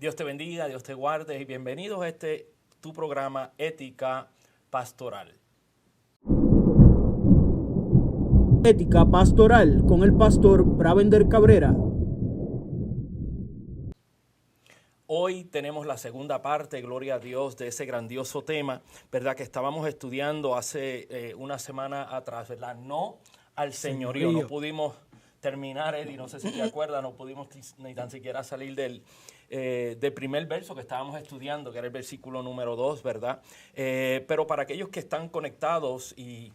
Dios te bendiga, Dios te guarde y bienvenidos a tu programa Ética Pastoral. Ética Pastoral con el pastor Bravender Cabrera. Hoy tenemos la segunda parte, gloria a Dios, de ese grandioso tema, ¿verdad? Que estábamos estudiando hace una semana atrás, ¿verdad? No al señorío. No pudimos terminar, Eddie, no sé si te acuerdas, no pudimos ni tan siquiera salir del primer verso que estábamos estudiando, que era el versículo número 2, ¿verdad? Pero para aquellos que están conectados y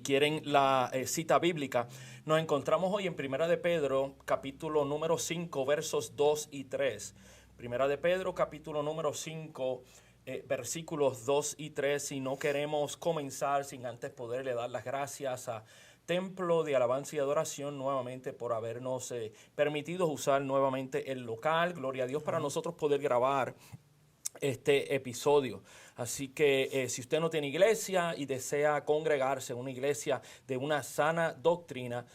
quieren la cita bíblica, nos encontramos hoy en Primera de Pedro, capítulo número 5, versos 2 y 3. Primera de Pedro, capítulo número 5, versículos 2 y 3. Y no queremos comenzar sin antes poderle dar las gracias a Templo de Alabanza y Adoración nuevamente por habernos permitido usar nuevamente el local. Gloria a Dios, para nosotros poder grabar este episodio. Así que si usted no tiene iglesia y desea congregarse en una iglesia de una sana doctrina,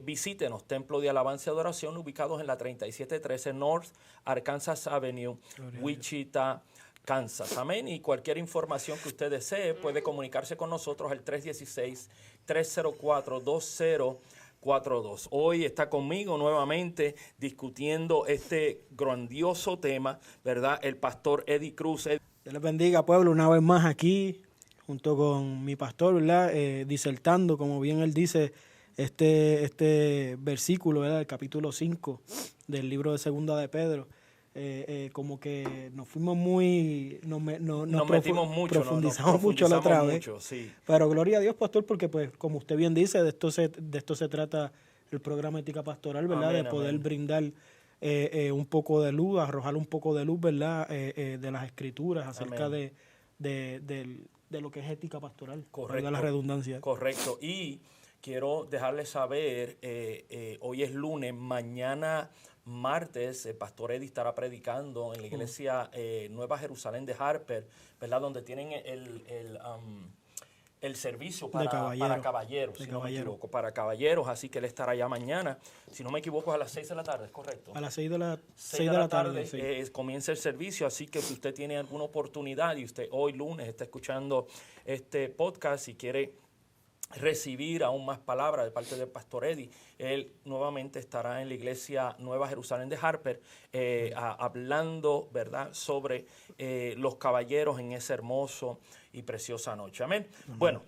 visítenos, Templo de Alabanza y Adoración, ubicados en la 3713 North Arkansas Avenue, Wichita, Kansas. Amén. Y cualquier información que usted desee puede comunicarse con nosotros al 316-304-2042. Hoy está conmigo nuevamente discutiendo este grandioso tema, ¿verdad? El pastor Eddie Cruz. Dios les bendiga, pueblo, una vez más aquí, junto con mi pastor, ¿verdad? Disertando, como bien él dice, este versículo, ¿verdad? El capítulo 5 del libro de Segunda de Pedro. Como que nos fuimos muy... Nos metimos mucho, profundizamos mucho la otra vez. Sí. Pero gloria a Dios, pastor, porque pues como usted bien dice, de esto se trata el programa Ética Pastoral, ¿verdad? Amén, de poder amén. brindar un poco de luz, arrojar un poco de luz, ¿verdad? De las escrituras acerca de lo que es ética pastoral. Correcto. De la redundancia. Correcto. Y quiero dejarles saber, hoy es lunes, mañana martes, el pastor Eddie estará predicando en la iglesia Nueva Jerusalén de Harper, ¿verdad? Donde tienen el servicio para caballeros, si no me equivoco, para caballeros, así que él estará allá mañana, si no me equivoco, a las 6 de la tarde, ¿es correcto? A las 6 de la tarde sí. Comienza el servicio, así que si usted tiene alguna oportunidad y usted hoy lunes está escuchando este podcast y quiere recibir aún más palabras de parte del pastor Eddie, él nuevamente estará en la iglesia Nueva Jerusalén de Harper hablando, ¿verdad?, sobre los caballeros en esa hermoso y preciosa noche. Amén. Bueno,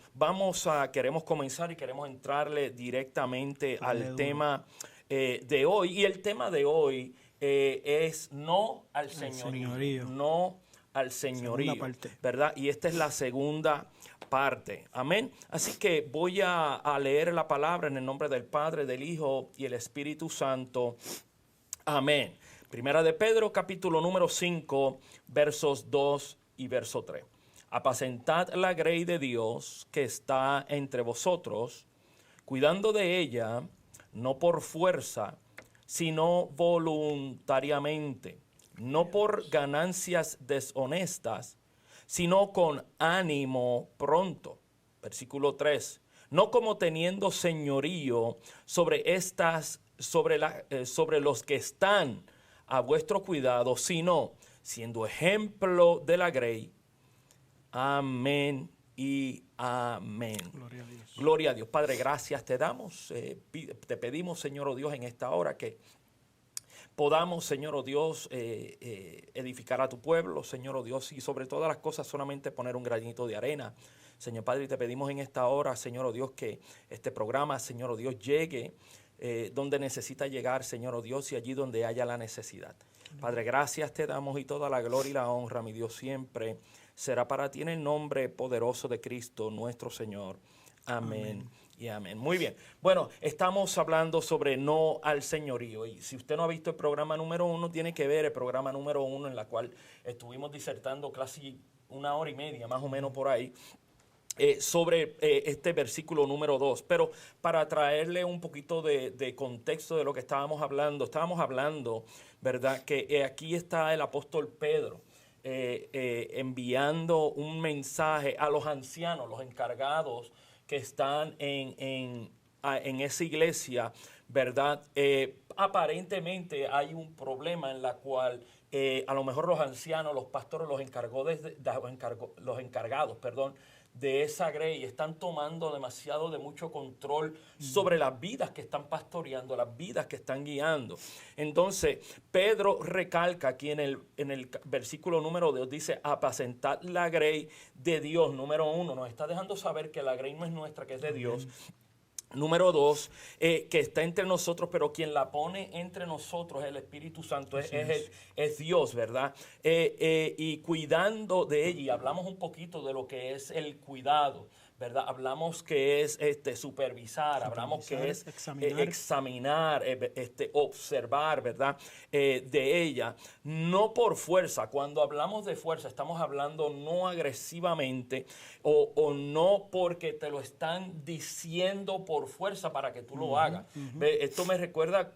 queremos comenzar y queremos entrarle directamente al tema de hoy. Y el tema de hoy es no al señorío. No al señorío, ¿verdad? Y esta es la segunda parte. Amén. Así que voy a leer la palabra en el nombre del Padre, del Hijo y el Espíritu Santo. Amén. Primera de Pedro, capítulo número 5, versos 2 y verso 3. Apacentad la grey de Dios que está entre vosotros, cuidando de ella, no por fuerza, sino voluntariamente, no por ganancias deshonestas, sino con ánimo pronto. Versículo 3. No como teniendo señorío sobre los que están a vuestro cuidado, sino siendo ejemplo de la grey. Amén y amén. Gloria a Dios. Gloria a Dios. Padre, gracias te damos. Te pedimos, Señor, oh Dios, en esta hora que podamos, Señor, oh Dios, edificar a tu pueblo, Señor, oh Dios, y sobre todas las cosas solamente poner un granito de arena. Señor Padre, te pedimos en esta hora, Señor, oh Dios, que este programa, Señor, oh Dios, llegue donde necesita llegar, Señor, oh Dios, y allí donde haya la necesidad. Padre, gracias te damos y toda la gloria y la honra, mi Dios, siempre será para ti en el nombre poderoso de Cristo, nuestro Señor. Amén. Y amén. Muy bien. Bueno, estamos hablando sobre no al señorío. Y si usted no ha visto el programa número 1, tiene que ver el programa número 1 en la cual estuvimos disertando casi 1 hora y media, más o menos por ahí, sobre este versículo número 2. Pero para traerle un poquito de contexto de lo que estábamos hablando, ¿verdad? Que aquí está el apóstol Pedro enviando un mensaje a los ancianos, los encargados que están en esa iglesia, ¿verdad? Aparentemente hay un problema en la cual a lo mejor los ancianos, los pastores, los encargados, perdón, de esa grey están tomando demasiado de mucho control sobre las vidas que están pastoreando, las vidas que están guiando. Entonces, Pedro recalca aquí en el versículo número 2, dice, apacentad la grey de Dios. Número 1, nos está dejando saber que la grey no es nuestra, que es de Dios. Número 2, que está entre nosotros, pero quien la pone entre nosotros es el Espíritu Santo, es Dios, ¿verdad? Y cuidando de ella, y hablamos un poquito de lo que es el cuidado, ¿verdad? Hablamos que es supervisar, hablamos que es examinar, observar, ¿verdad? De ella, no por fuerza. Cuando hablamos de fuerza, estamos hablando no agresivamente o no porque te lo están diciendo por fuerza para que tú lo hagas. Esto me recuerda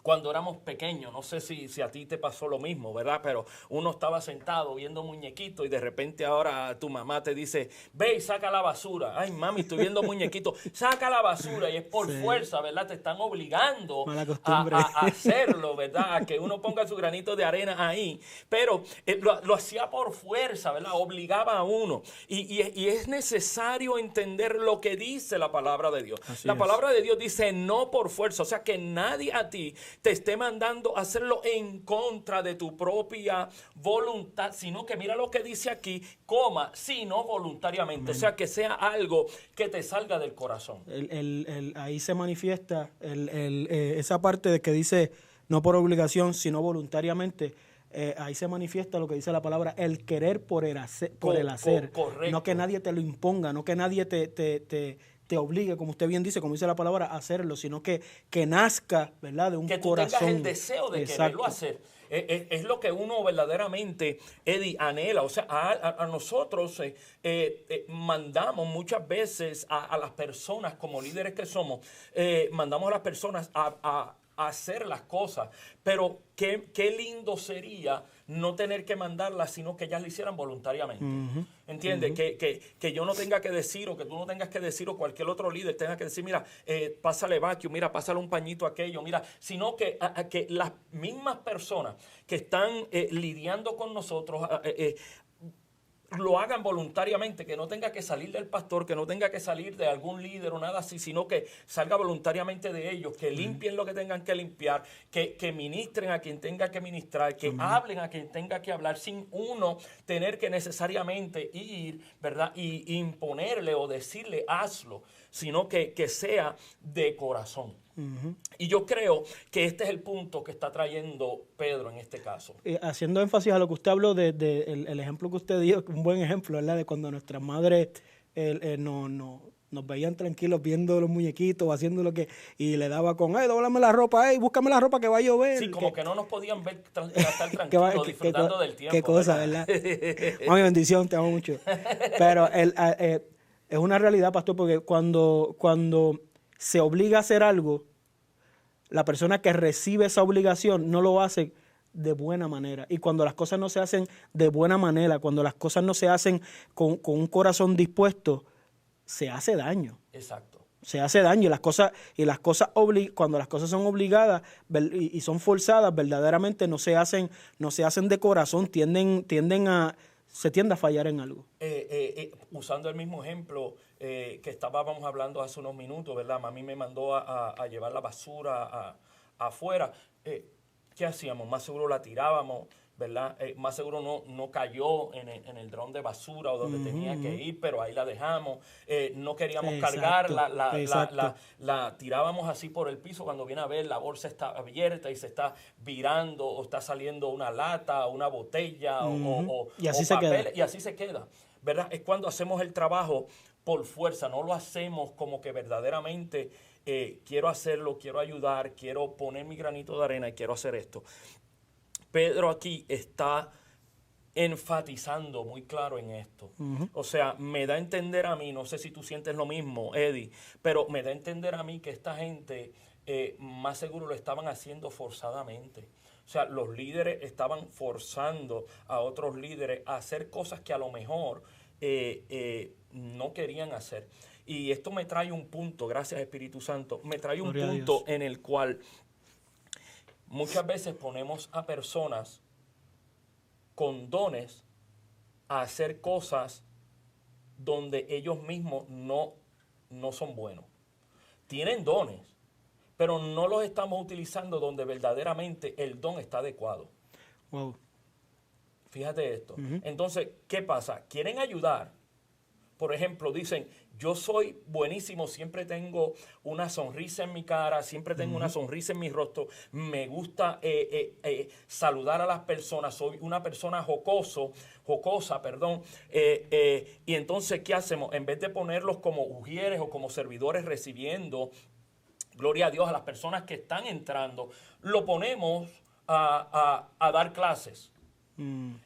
cuando éramos pequeños, no sé si a ti te pasó lo mismo, ¿verdad? Pero uno estaba sentado viendo muñequitos y de repente ahora tu mamá te dice, ve y saca la basura. Ay, mami, estoy viendo muñequitos, saca la basura. Y es por fuerza, ¿verdad? Te están obligando a hacerlo, ¿verdad? A que uno ponga su granito de arena ahí. Pero lo hacía por fuerza, ¿verdad? Obligaba a uno. Y es necesario entender lo que dice la palabra de Dios. La palabra de Dios dice no por fuerza, o sea que nadie a ti te esté mandando a hacerlo en contra de tu propia voluntad, sino que mira lo que dice aquí, sino voluntariamente. Amén. O sea, que sea algo que te salga del corazón. Ahí se manifiesta esa parte de que dice no por obligación, sino voluntariamente. Ahí se manifiesta lo que dice la palabra, el querer por el hacer. Correcto. No que nadie te lo imponga, no que nadie te obligue, como usted bien dice, como dice la palabra, a hacerlo, sino que nazca, ¿verdad?, de un corazón. Que tú tengas el deseo de quererlo hacer. Es lo que uno verdaderamente, Eddie, anhela. O sea, a nosotros mandamos muchas veces a las personas, como líderes que somos, mandamos a las personas a hacer las cosas, pero qué lindo sería no tener que mandarlas, sino que ellas lo hicieran voluntariamente. ¿Entiendes? Que yo no tenga que decir, o que tú no tengas que decir, o cualquier otro líder tenga que decir, mira, pásale vacuum, mira, pásale un pañito a aquello, mira, sino que las mismas personas que están lidiando con nosotros lo hagan voluntariamente, que no tenga que salir del pastor, que no tenga que salir de algún líder o nada así, sino que salga voluntariamente de ellos, que limpien lo que tengan que limpiar, que ministren a quien tenga que ministrar, que hablen a quien tenga que hablar, sin uno tener que necesariamente ir, ¿verdad?, y imponerle o decirle hazlo, sino que sea de corazón. Y yo creo que este es el punto que está trayendo Pedro en este caso. Haciendo énfasis a lo que usted habló, el ejemplo que usted dio, un buen ejemplo, ¿verdad?, de cuando nuestras madres nos veían tranquilos viendo los muñequitos, haciendo lo que, y le daba con, dóblame la ropa, búscame la ropa que va a llover. Sí, como que no nos podían ver estar tranquilos, disfrutando del tiempo. Qué cosa, ¿verdad? Mami, bendición, te amo mucho. Pero es una realidad, pastor, porque cuando se obliga a hacer algo, la persona que recibe esa obligación no lo hace de buena manera. Y cuando las cosas no se hacen de buena manera, cuando las cosas no se hacen con un corazón dispuesto, se hace daño. Exacto. Se hace daño. Cuando las cosas son obligadas y son forzadas, verdaderamente no se hacen de corazón, se tiende a fallar en algo. Usando el mismo ejemplo que estábamos hablando hace unos minutos, ¿verdad? Mami me mandó a llevar la basura afuera. ¿Qué hacíamos? Más seguro la tirábamos, ¿verdad? Más seguro no cayó en el dron de basura o donde tenía que ir, pero ahí la dejamos. No queríamos cargarla, la tirábamos así por el piso. Cuando viene a ver, la bolsa está abierta y se está virando, o está saliendo una lata, una botella o papel, y así se queda, ¿verdad? Es cuando hacemos el trabajo por fuerza, no lo hacemos como que verdaderamente quiero hacerlo, quiero ayudar, quiero poner mi granito de arena y quiero hacer esto. Pedro aquí está enfatizando muy claro en esto. O sea, me da a entender a mí, no sé si tú sientes lo mismo, Eddie, pero me da a entender a mí que esta gente más seguro lo estaban haciendo forzadamente. O sea, los líderes estaban forzando a otros líderes a hacer cosas que a lo mejor no querían hacer. Y esto me trae un punto, gracias Espíritu Santo, me trae un Gloria a punto Dios. en el cual muchas veces ponemos a personas con dones a hacer cosas donde ellos mismos no son buenos. Tienen dones, pero no los estamos utilizando donde verdaderamente el don está adecuado. Wow. Fíjate esto. Entonces, ¿qué pasa? Quieren ayudar. Por ejemplo, dicen, yo soy buenísimo, siempre tengo una sonrisa en mi cara, siempre tengo una sonrisa en mi rostro, me gusta saludar a las personas, soy una persona jocosa, y entonces, ¿qué hacemos? En vez de ponerlos como ujieres o como servidores recibiendo, gloria a Dios, a las personas que están entrando, lo ponemos a dar clases.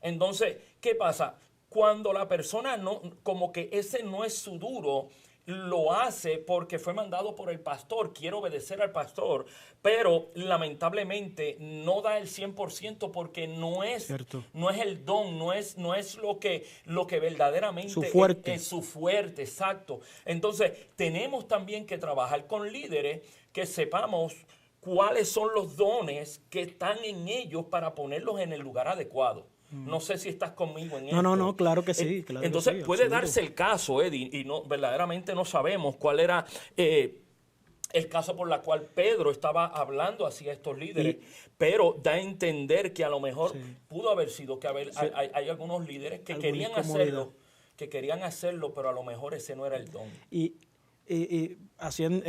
Entonces, ¿qué pasa? Cuando la persona no, como que ese no es su duro, lo hace porque fue mandado por el pastor, quiere obedecer al pastor, pero lamentablemente no da el 100% porque no es el don, no es lo que verdaderamente su fuerte. es su fuerte, exacto. Entonces, tenemos también que trabajar con líderes que sepamos cuáles son los dones que están en ellos para ponerlos en el lugar adecuado. No sé si estás conmigo en esto. No, claro que sí. Claro Entonces, que sí, puede absoluto. darse el caso, Eddie, y no, verdaderamente no sabemos cuál era el caso por el cual Pedro estaba hablando hacia estos líderes, pero da a entender que a lo mejor pudo haber sido que hay algunos líderes que querían hacerlo, pero a lo mejor ese no era el don. Y haciendo,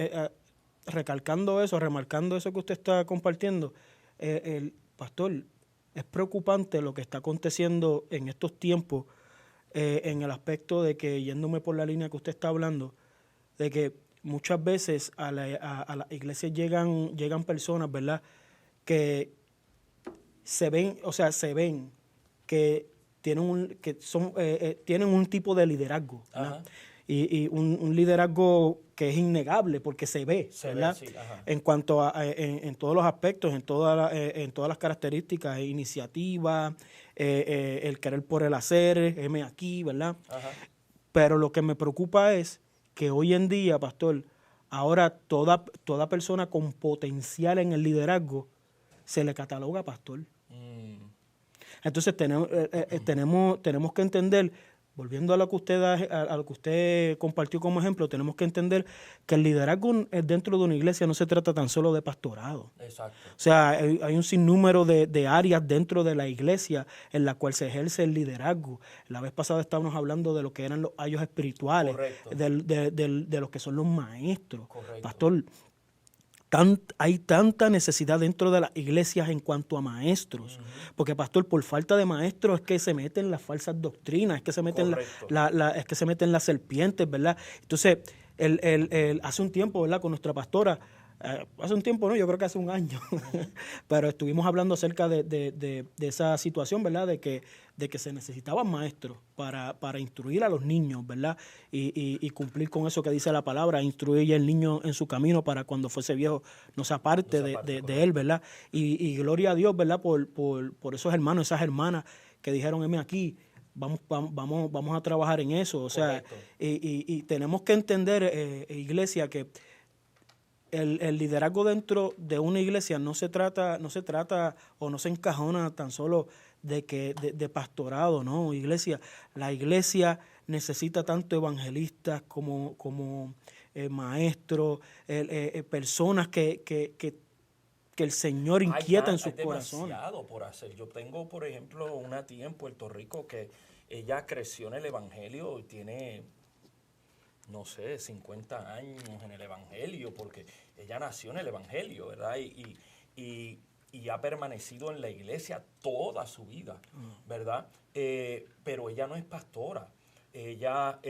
remarcando eso que usted está compartiendo, el pastor, es preocupante lo que está aconteciendo en estos tiempos, en el aspecto de que, yéndome por la línea que usted está hablando, de que muchas veces a la iglesia llegan personas, ¿verdad?, que se ven que tienen un tipo de liderazgo, ¿verdad? Y un liderazgo que es innegable porque se ve, ¿verdad? Sí, en cuanto a en todos los aspectos, en todas las características, iniciativa, el querer por el hacer, heme aquí, ¿verdad? Pero lo que me preocupa es que hoy en día, pastor, ahora toda persona con potencial en el liderazgo se le cataloga pastor. Entonces tenemos que entender, volviendo a lo que usted compartió como ejemplo, tenemos que entender que el liderazgo dentro de una iglesia no se trata tan solo de pastorado. Exacto. O sea, hay un sinnúmero de áreas dentro de la iglesia en la cual se ejerce el liderazgo. La vez pasada estábamos hablando de lo que eran los ayos espirituales, de lo que son los maestros. Correcto. Pastor, hay tanta necesidad dentro de las iglesias en cuanto a maestros, porque pastor, por falta de maestros es que se meten las falsas doctrinas, es que se meten es que se meten las serpientes, ¿verdad? Entonces, hace un tiempo, ¿verdad?, con nuestra pastora, hace un tiempo, no, yo creo que hace un año, pero estuvimos hablando acerca de esa situación, ¿verdad?, de que se necesitaban maestros para instruir a los niños, ¿verdad?, y cumplir con eso que dice la palabra, instruir al niño en su camino para cuando fuese viejo no se aparte de él, ¿verdad? Y gloria a Dios, ¿verdad?, por esos hermanos, esas hermanas que dijeron, heme aquí, vamos a trabajar en eso. O sea, y tenemos que entender, iglesia, que el liderazgo dentro de una iglesia no se trata o no se encajona tan solo de pastorado, ¿no? Iglesia, la iglesia necesita tanto evangelistas como maestros, personas que el Señor inquieta en sus corazones. Hay demasiado por hacer. Yo tengo, por ejemplo, una tía en Puerto Rico que ella creció en el evangelio y tiene, no sé, 50 años en el evangelio, porque ella nació en el evangelio, ¿verdad? Y ha permanecido en la iglesia toda su vida, ¿verdad? Pero ella no es pastora. Ella,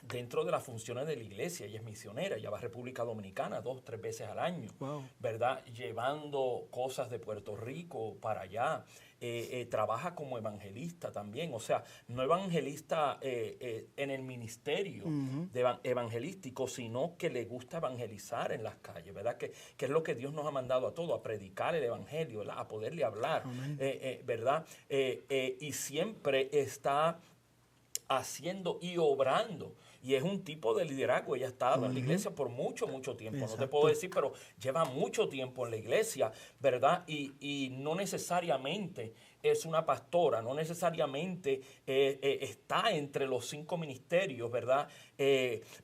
dentro de las funciones de la iglesia, ella es misionera. Ella va a República Dominicana 2 o 3 veces al año, ¿verdad? Llevando cosas de Puerto Rico para allá. Trabaja como evangelista también, o sea, no evangelista en el ministerio evangelístico, sino que le gusta evangelizar en las calles, ¿verdad? Que es lo que Dios nos ha mandado a todos, a predicar el evangelio, ¿verdad?, a poderle hablar, ¿verdad? Y siempre está haciendo y obrando y es un tipo de liderazgo. Ella ha estado en la iglesia por mucho tiempo. Exacto. No te puedo decir, pero lleva mucho tiempo en la iglesia, ¿verdad? Y no necesariamente es una pastora, no necesariamente está entre los 5 ministerios, ¿verdad?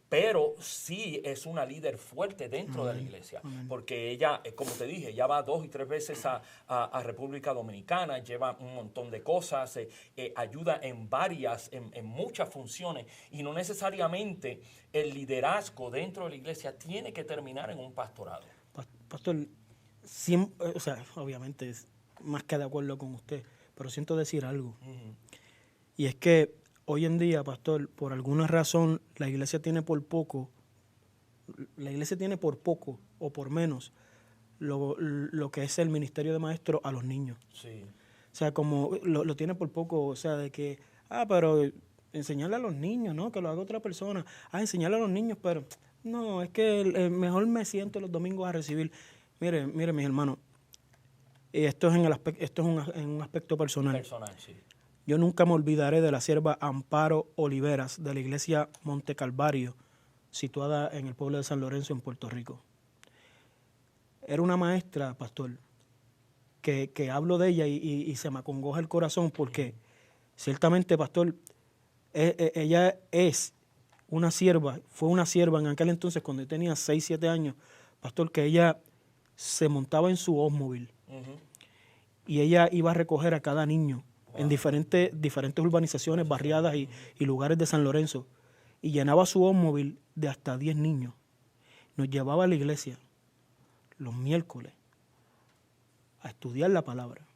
Pero sí es una líder fuerte dentro de la iglesia, porque ella, como te dije, ya va 2 y 3 veces a República Dominicana, lleva un montón de cosas, ayuda en muchas funciones, y no necesariamente el liderazgo dentro de la iglesia tiene que terminar en un pastorado. Pastor, siempre, o sea, obviamente es más que de acuerdo con usted, pero siento decir algo. Y es que hoy en día, pastor, por alguna razón, la iglesia tiene por poco o por menos lo que es el ministerio de maestro a los niños. Sí. O sea, como lo tiene por poco, o sea, de que, pero enseñarle a los niños, ¿no? Que lo haga otra persona. Enseñarle a los niños, pero no, es que mejor me siento los domingos a recibir. Mire, mis hermanos, esto es en un aspecto personal. Personal, sí. Yo nunca me olvidaré de la sierva Amparo Oliveras de la iglesia Monte Calvario, situada en el pueblo de San Lorenzo, en Puerto Rico. Era una maestra, pastor, que hablo de ella y se me acongoja el corazón porque ciertamente, pastor, ella es una sierva, fue una sierva en aquel entonces cuando yo tenía 6, 7 años, pastor, que ella se montaba en su Oldsmobile y ella iba a recoger a cada niño en diferentes urbanizaciones, barriadas y lugares de San Lorenzo, y llenaba su Oldsmobile de hasta 10 niños. Nos llevaba a la iglesia los miércoles a estudiar la palabra,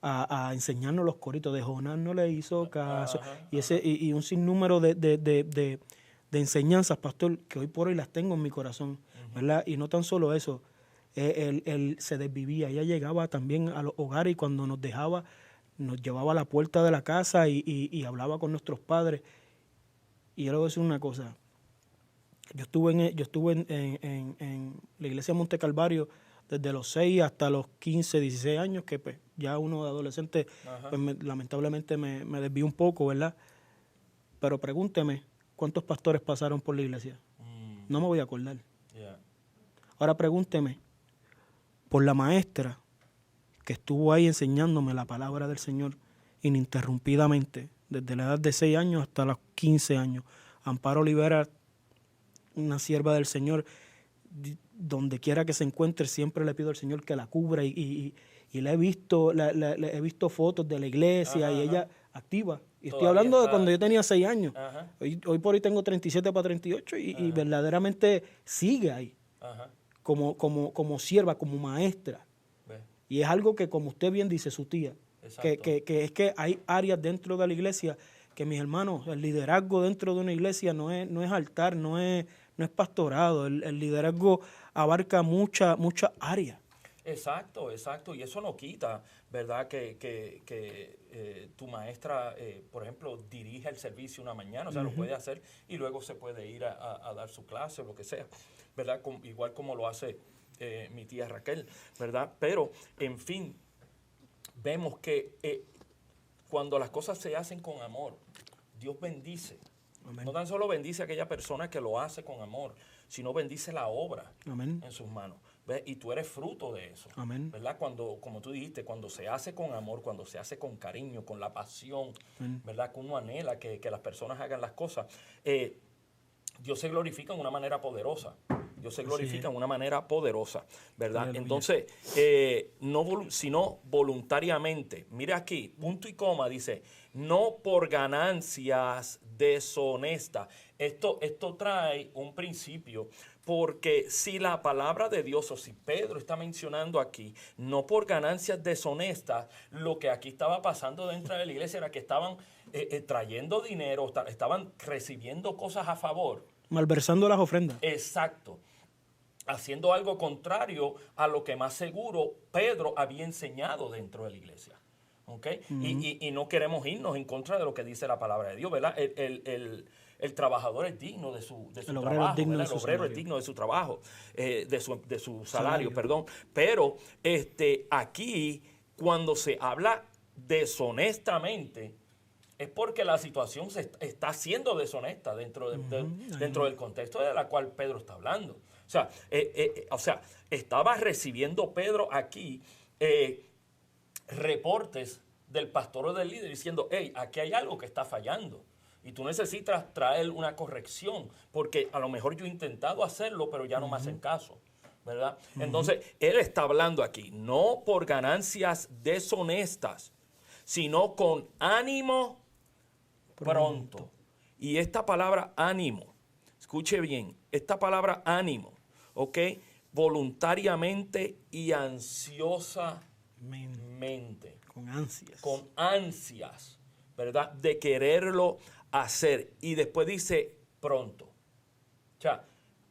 a enseñarnos los coritos. De Jonás no le hizo caso, y un sinnúmero de enseñanzas, pastor, que hoy por hoy las tengo en mi corazón, ¿verdad? Y no tan solo eso, él se desvivía. Ella llegaba también a los hogares y cuando nos dejaba, nos llevaba a la puerta de la casa y hablaba con nuestros padres. Y yo le voy a decir una cosa. Yo estuve en la iglesia Monte Calvario desde los 6 hasta los 15, 16 años, que pues ya uno de adolescente, pues lamentablemente me desvió un poco, ¿verdad? Pero pregúnteme, ¿cuántos pastores pasaron por la iglesia? No me voy a acordar. Yeah. Ahora pregúnteme por la maestra que estuvo ahí enseñándome la palabra del Señor ininterrumpidamente, desde la edad de 6 años hasta los 15 años. Amparo Olivera, una sierva del Señor, donde quiera que se encuentre, siempre le pido al Señor que la cubra y la he visto, he visto fotos de la iglesia y ella activa. Y estoy hablando de cuando yo tenía 6 años. Hoy por hoy tengo 37 para 38 y verdaderamente sigue ahí, como sierva, como maestra. Y es algo que, como usted bien dice, su tía, que es que hay áreas dentro de la iglesia que, mis hermanos, el liderazgo dentro de una iglesia no es altar, no es pastorado. El liderazgo abarca muchas áreas. Exacto. Y eso no quita, ¿verdad? Que tu maestra, por ejemplo, dirige el servicio una mañana, o sea, lo puede hacer y luego se puede ir a dar su clase o lo que sea, ¿verdad? Igual como lo hace mi tía Raquel, ¿verdad? Pero, en fin, vemos que cuando las cosas se hacen con amor, Dios bendice. Amén. No tan solo bendice a aquella persona que lo hace con amor, sino bendice la obra en sus manos. ¿Ves? Y tú eres fruto de eso. Amén. ¿Verdad? Cuando, como tú dijiste, cuando se hace con amor, cuando se hace con cariño, con la pasión, ¿verdad? Que uno anhela que las personas hagan las cosas, Dios se glorifica en una manera poderosa. Dios se glorifica en una manera poderosa, ¿verdad? Aleluya. Entonces, sino voluntariamente. Mira aquí, punto y coma, dice, no por ganancias deshonestas. Esto trae un principio, porque si la palabra de Dios, o si Pedro está mencionando aquí, no por ganancias deshonestas, lo que aquí estaba pasando dentro de la iglesia era que estaban trayendo dinero, estaban recibiendo cosas a favor. Malversando las ofrendas. Exacto. Haciendo algo contrario a lo que más seguro Pedro había enseñado dentro de la iglesia. ¿Okay? Y no queremos irnos en contra de lo que dice la palabra de Dios, ¿verdad? El trabajador es digno de su trabajo, el obrero es digno de su trabajo, de su salario, perdón. Pero aquí, cuando se habla deshonestamente, es porque la situación está siendo deshonesta dentro del contexto de la cual Pedro está hablando. O sea, estaba recibiendo Pedro aquí reportes del pastor o del líder diciendo, hey, aquí hay algo que está fallando y tú necesitas traer una corrección porque a lo mejor yo he intentado hacerlo, pero ya no me hacen caso, ¿verdad? Entonces, él está hablando aquí, no por ganancias deshonestas, sino con ánimo pronto. Y esta palabra ánimo, escuche bien, esta palabra ánimo, ¿ok? Voluntariamente y ansiosamente. Con ansias. Con ansias, ¿verdad? De quererlo hacer. Y después dice pronto. O sea,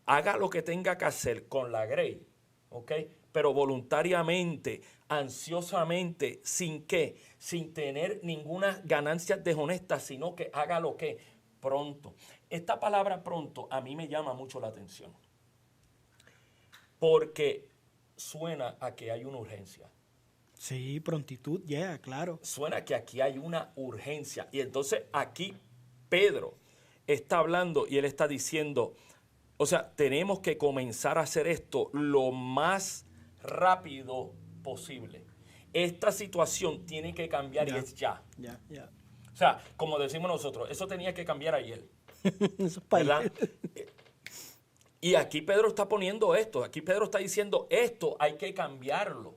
haga lo que tenga que hacer con la grey, ¿ok? Pero voluntariamente, ansiosamente, ¿sin qué? Sin tener ninguna ganancia deshonesta, sino que haga lo que pronto. Esta palabra pronto a mí me llama mucho la atención. Porque suena a que hay una urgencia. Sí, prontitud, claro. Suena que aquí hay una urgencia. Y entonces aquí Pedro está hablando y él está diciendo, o sea, tenemos que comenzar a hacer esto lo más rápido posible. Esta situación tiene que cambiar y es ya. Ya. O sea, como decimos nosotros, eso tenía que cambiar ayer. Eso es para ¿Verdad? Y aquí Pedro está poniendo esto. Aquí Pedro está diciendo, esto hay que cambiarlo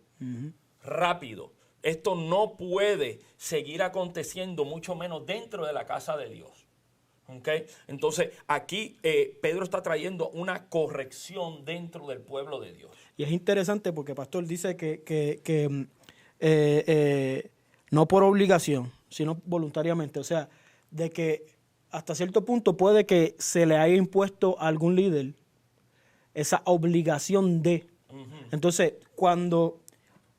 rápido. Esto no puede seguir aconteciendo, mucho menos dentro de la casa de Dios. ¿Okay? Entonces, aquí Pedro está trayendo una corrección dentro del pueblo de Dios. Y es interesante porque Pastor dice que no por obligación, sino voluntariamente. O sea, de que hasta cierto punto puede que se le haya impuesto a algún líder esa obligación de. Entonces, cuando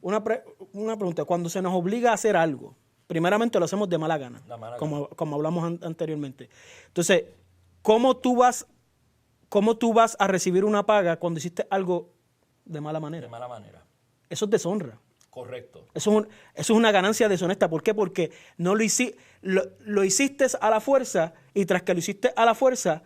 una pregunta, cuando se nos obliga a hacer algo, primeramente lo hacemos de mala gana, como hablamos anteriormente. Entonces, ¿cómo tú vas a recibir una paga cuando hiciste algo de mala manera? De mala manera. Eso es deshonra. Correcto. Eso es una ganancia deshonesta. ¿Por qué? Porque no lo hiciste a la fuerza y tras que lo hiciste a la fuerza,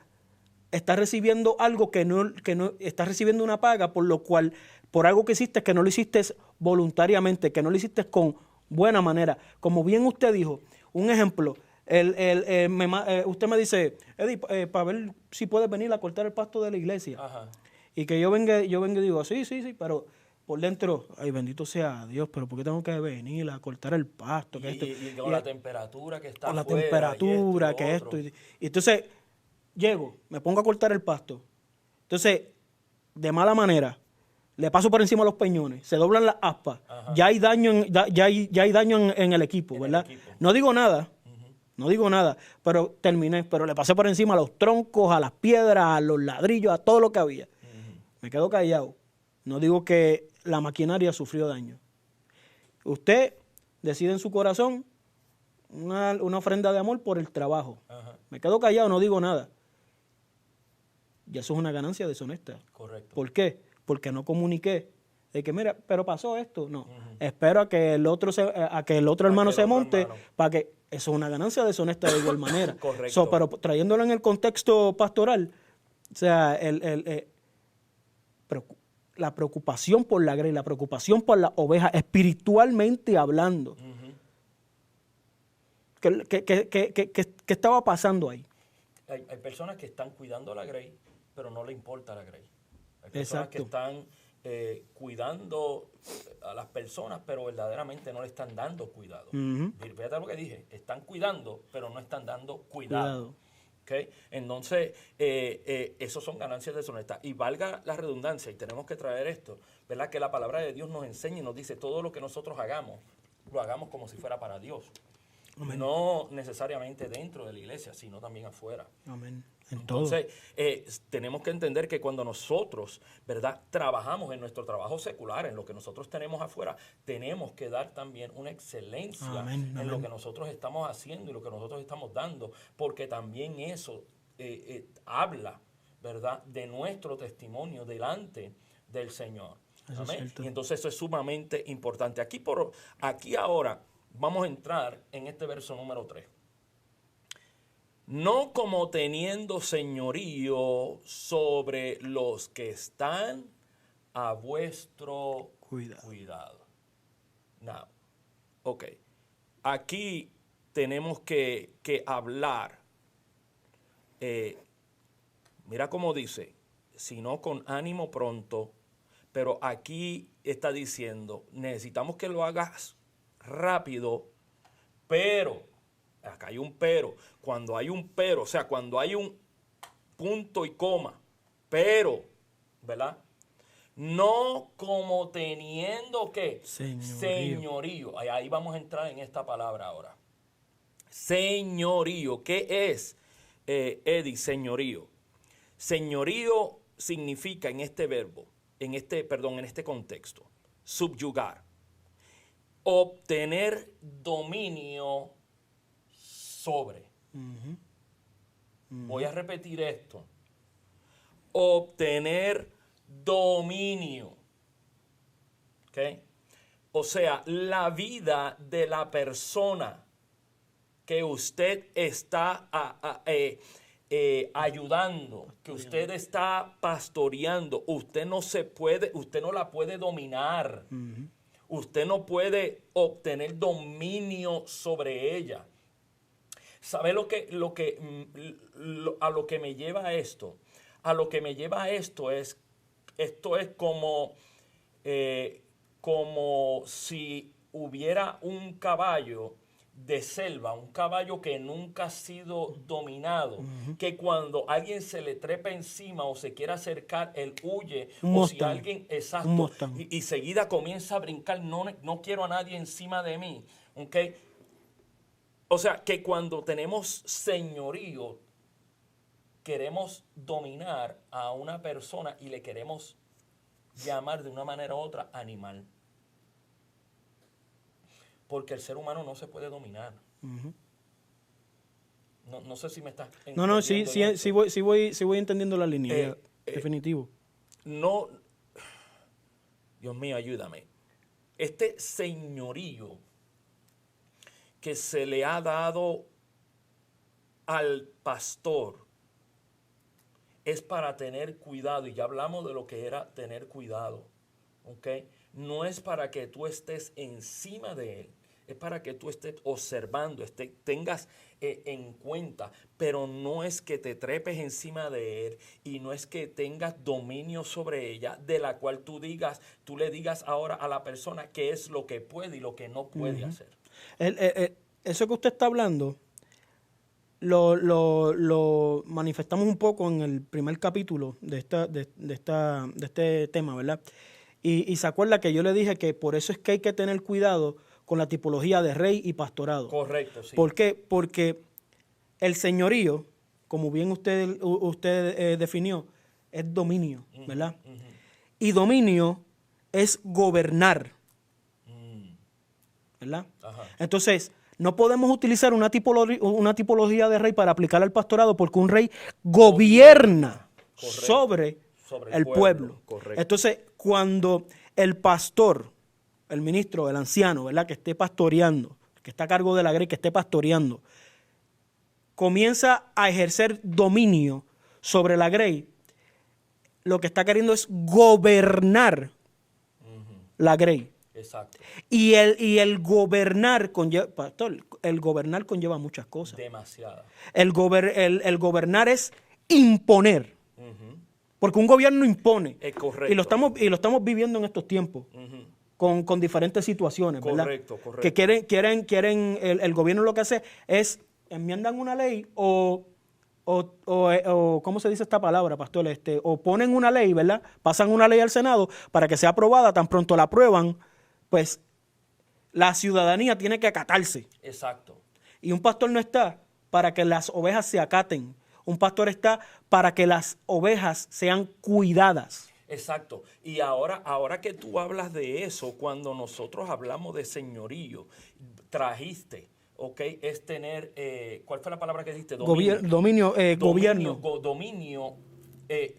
estás recibiendo algo que no estás recibiendo una paga por algo que hiciste que no lo hiciste voluntariamente, que no lo hiciste con buena manera. Como bien usted dijo, un ejemplo, usted me dice, Eddie, para ver si puedes venir a cortar el pasto de la iglesia. Ajá. Y que yo venga y digo, sí, pero por dentro, ay, bendito sea Dios, pero ¿por qué tengo que venir a cortar el pasto? Y con la temperatura que está con la afuera, temperatura, que esto. Y entonces, llego, me pongo a cortar el pasto. Entonces, de mala manera, le paso por encima los peñones, se doblan las aspas, ya hay daño en el equipo, ¿verdad? No digo nada, pero terminé, pero le pasé por encima a los troncos, a las piedras, a los ladrillos, a todo lo que había. Me quedo callado. No digo que la maquinaria sufrió daño. Usted decide en su corazón una ofrenda de amor por el trabajo. Me quedo callado, no digo nada. Y eso es una ganancia deshonesta. Correcto. ¿Por qué? Porque no comuniqué. De que, mira, pero pasó esto. No. Espero a que el otro hermano se monte para que... Eso es una ganancia deshonesta de igual manera. Correcto. Pero trayéndolo en el contexto pastoral, o sea, la preocupación por la grey, la preocupación por la oveja, espiritualmente hablando. ¿Qué estaba pasando ahí? Hay personas que están cuidando la grey, pero no le importa la grey. Hay personas que están cuidando a las personas, pero verdaderamente no le están dando cuidado. Fíjate lo que dije, están cuidando, pero no están dando cuidado. ¿Okay? Entonces, eso son ganancias deshonestas. Y valga la redundancia, y tenemos que traer esto, ¿verdad? Que la palabra de Dios nos enseña y nos dice todo lo que nosotros hagamos, lo hagamos como si fuera para Dios. Amén. No necesariamente dentro de la iglesia, sino también afuera. Amén. Entonces, tenemos que entender que cuando nosotros, ¿verdad?, trabajamos en nuestro trabajo secular, en lo que nosotros tenemos afuera, tenemos que dar también una excelencia en lo que nosotros estamos haciendo y lo que nosotros estamos dando, porque también eso habla, ¿verdad?, de nuestro testimonio delante del Señor. Amén. Y entonces eso es sumamente importante. Aquí ahora vamos a entrar en este verso número 3. no como teniendo señorío sobre los que están a vuestro cuidado. Now, ok. Aquí tenemos que hablar. Mira cómo dice, sino con ánimo pronto, pero aquí está diciendo, necesitamos que lo hagas rápido, pero, acá hay un pero, cuando hay un pero, o sea, cuando hay un punto y coma, pero, ¿verdad? No como teniendo ¿qué? Señorío. Ahí vamos a entrar en esta palabra ahora. Señorío. ¿Qué es, Eddie, señorío? Señorío significa en este verbo, en este contexto, subyugar, obtener dominio sobre. Voy a repetir esto. Obtener dominio. ¿Ok? O sea, la vida de la persona que usted está ayudando, que usted está pastoreando, usted no la puede dominar. Usted no puede obtener dominio sobre ella. ¿Sabe a lo que me lleva a esto? A lo que me lleva a esto es como si hubiera un caballo de selva, un caballo que nunca ha sido dominado, que cuando alguien se le trepa encima o se quiere acercar, él huye. O si alguien, exacto, y seguida comienza a brincar, no quiero a nadie encima de mí. ¿Okay? O sea, que cuando tenemos señorío, queremos dominar a una persona y le queremos llamar de una manera u otra animal. Porque el ser humano no se puede dominar. No sé si me estás entendiendo. No, sí voy entendiendo la línea, definitivo. No, Dios mío, ayúdame. Este señorío que se le ha dado al pastor es para tener cuidado, y ya hablamos de lo que era tener cuidado, ¿ok? No es para que tú estés encima de él, es para que tú estés observando, tengas en cuenta, pero no es que te trepes encima de él y no es que tengas dominio sobre ella, de la cual tú le digas ahora a la persona qué es lo que puede y lo que no puede hacer. Eso que usted está hablando lo manifestamos un poco en el primer capítulo de este tema, ¿verdad? Y se acuerda que yo le dije que por eso es que hay que tener cuidado con la tipología de rey y pastorado. Correcto, sí. ¿Por qué? Porque el señorío, como bien usted definió, es dominio, ¿verdad? Y dominio es gobernar, ¿verdad? Ajá. Entonces, no podemos utilizar una tipología de rey para aplicar al pastorado porque un rey gobierna sobre el pueblo. Entonces, cuando el pastor, el ministro, el anciano, ¿verdad?, que esté pastoreando, que está a cargo de la grey, que esté pastoreando, comienza a ejercer dominio sobre la grey, lo que está queriendo es gobernar la grey. Exacto. Y el gobernar conlleva, pastor, el gobernar conlleva muchas cosas. Demasiadas. El gobernar es imponer. Porque un gobierno impone. Es correcto. Y lo estamos viviendo en estos tiempos. Con diferentes situaciones, ¿verdad? Correcto. Que quieren el gobierno lo que hace es enmiendan una ley o ¿cómo se dice esta palabra, pastor? O ponen una ley, ¿verdad? Pasan una ley al Senado para que sea aprobada, tan pronto la aprueban, pues la ciudadanía tiene que acatarse. Exacto. Y un pastor no está para que las ovejas se acaten. Un pastor está para que las ovejas sean cuidadas. Exacto. Y ahora que tú hablas de eso, cuando nosotros hablamos de señorío, trajiste, ¿ok? Es tener, ¿cuál fue la palabra que dijiste? Gobierno. Dominio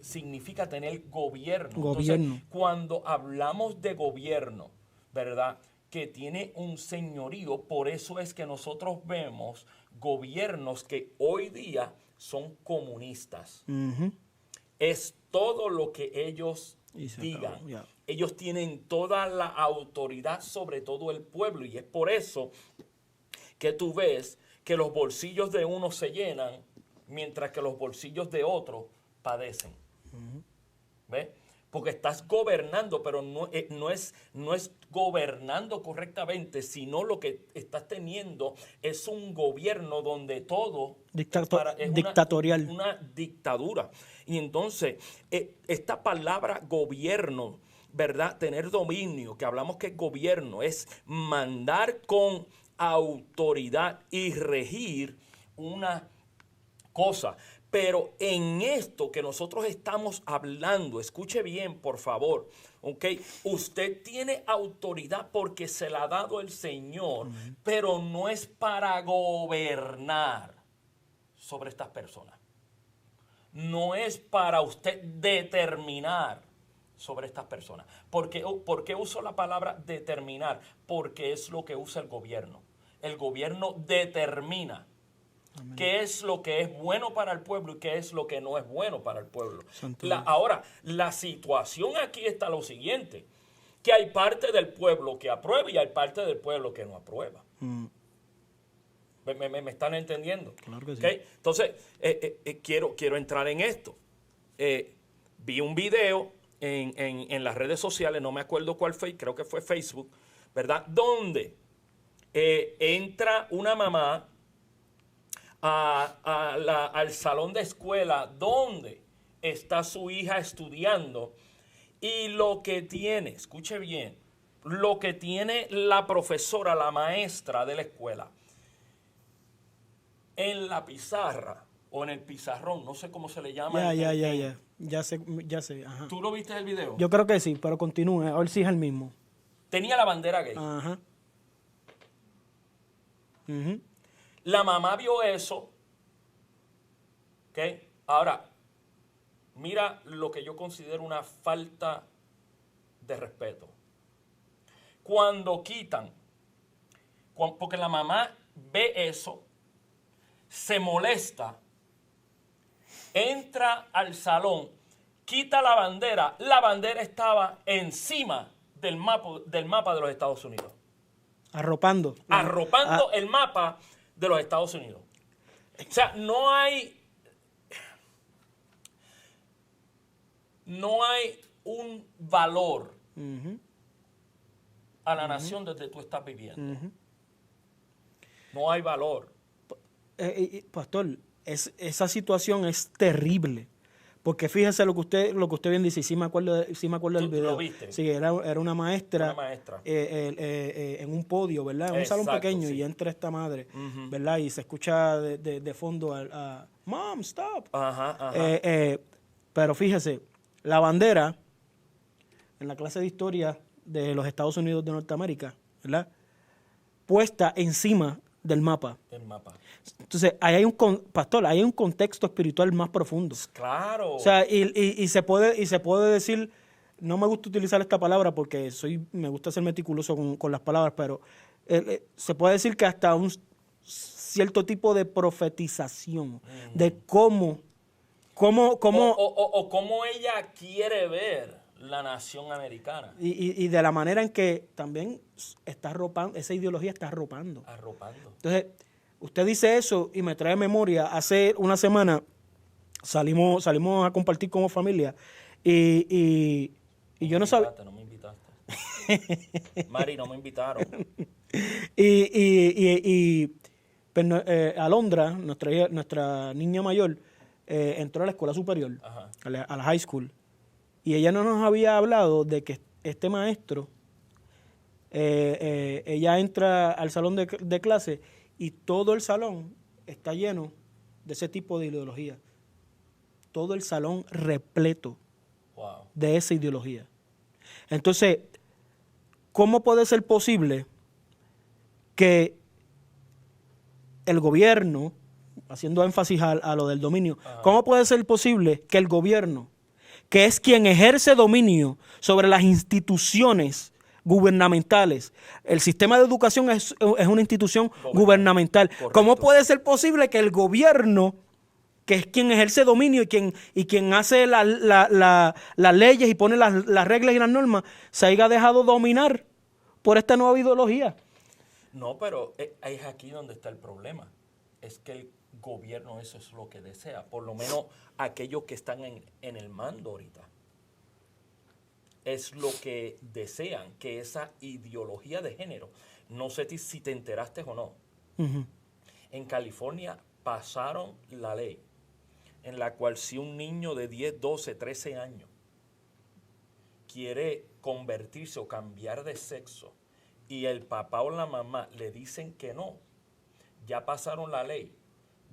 significa tener gobierno. Gobierno. Entonces, cuando hablamos de gobierno, ¿verdad? que tiene un señorío. Por eso es que nosotros vemos gobiernos que hoy día son comunistas. Es todo lo que ellos digan. Ellos tienen toda la autoridad sobre todo el pueblo, y es por eso que tú ves que los bolsillos de unos se llenan mientras que los bolsillos de otros padecen. ¿Ves? Porque estás gobernando, pero no es gobernando correctamente, sino lo que estás teniendo es un gobierno donde todo es dictatorial. Una dictadura. Y entonces, esta palabra gobierno, ¿verdad? Tener dominio, que hablamos que gobierno es mandar con autoridad y regir una cosa. Pero en esto que nosotros estamos hablando, escuche bien, por favor, ¿ok? Usted tiene autoridad porque se la ha dado el Señor, pero no es para gobernar sobre estas personas. No es para usted determinar sobre estas personas. ¿Por qué uso la palabra determinar? Porque es lo que usa el gobierno. El gobierno determina qué es lo que es bueno para el pueblo y qué es lo que no es bueno para el pueblo. Ahora, la situación aquí está lo siguiente, que hay parte del pueblo que aprueba y hay parte del pueblo que no aprueba. ¿Me están entendiendo? Claro que sí. ¿Okay? Entonces, quiero entrar en esto. Vi un video en las redes sociales, no me acuerdo cuál fue, creo que fue Facebook, ¿verdad? Donde entra una mamá al salón de escuela donde está su hija estudiando, y lo que tiene, escuche bien, lo que tiene la profesora, la maestra de la escuela, en la pizarra o en el pizarrón, no sé cómo se le llama. Ya sé. Ajá. ¿Tú lo viste el video? Yo creo que sí, pero continúe, a ver si es el mismo. Tenía la bandera gay. Ajá. La mamá vio eso, ¿ok? Ahora, mira lo que yo considero una falta de respeto. Cuando quitan, porque la mamá ve eso, se molesta, entra al salón, quita la bandera estaba encima del mapa de los Estados Unidos. Arropando El mapa de los Estados Unidos. O sea, no hay un valor a la nación donde tú estás viviendo. No hay valor. Pastor, esa situación es terrible. Porque fíjese lo que usted bien dice, sí me acuerdo del video. ¿Lo viste? Sí, era una maestra. En un podio, ¿verdad? En un salón pequeño, sí. Y entra esta madre, ¿verdad? Y se escucha de fondo a Mom, stop. Pero fíjese, la bandera en la clase de historia de los Estados Unidos de Norteamérica, ¿verdad? Puesta encima del mapa. Entonces, ahí hay un contexto espiritual más profundo. Claro. O sea, y se puede decir, no me gusta utilizar esta palabra porque me gusta ser meticuloso con las palabras, pero se puede decir que hasta un cierto tipo de profetización de cómo ella quiere ver la nación americana. Y de la manera en que también esa ideología está arropando. Entonces, usted dice eso y me trae memoria. Hace una semana salimos a compartir como familia y yo no sabía. No me invitaste. Mari, no me invitaron. Alondra, nuestra niña mayor, entró a la escuela superior, a la high school. Y ella no nos había hablado de que este maestro, ella entra al salón de clase y todo el salón está lleno de ese tipo de ideología. Todo el salón repleto de esa ideología. Entonces, ¿cómo puede ser posible que el gobierno, haciendo énfasis a lo del dominio, cómo puede ser posible que el gobierno, que es quien ejerce dominio sobre las instituciones gubernamentales. El sistema de educación es una institución gubernamental. Correcto. ¿Cómo puede ser posible que el gobierno, que es quien ejerce dominio y quien hace las leyes y pone las reglas y las normas, se haya dejado dominar por esta nueva ideología? No, pero es aquí donde está el problema. Es que el gobierno eso es lo que desea, por lo menos aquellos que están en el mando ahorita. Es lo que desean, que esa ideología de género, no sé si te enteraste o no, en California pasaron la ley en la cual si un niño de 10, 12, 13 años quiere convertirse o cambiar de sexo y el papá o la mamá le dicen que no, ya pasaron la ley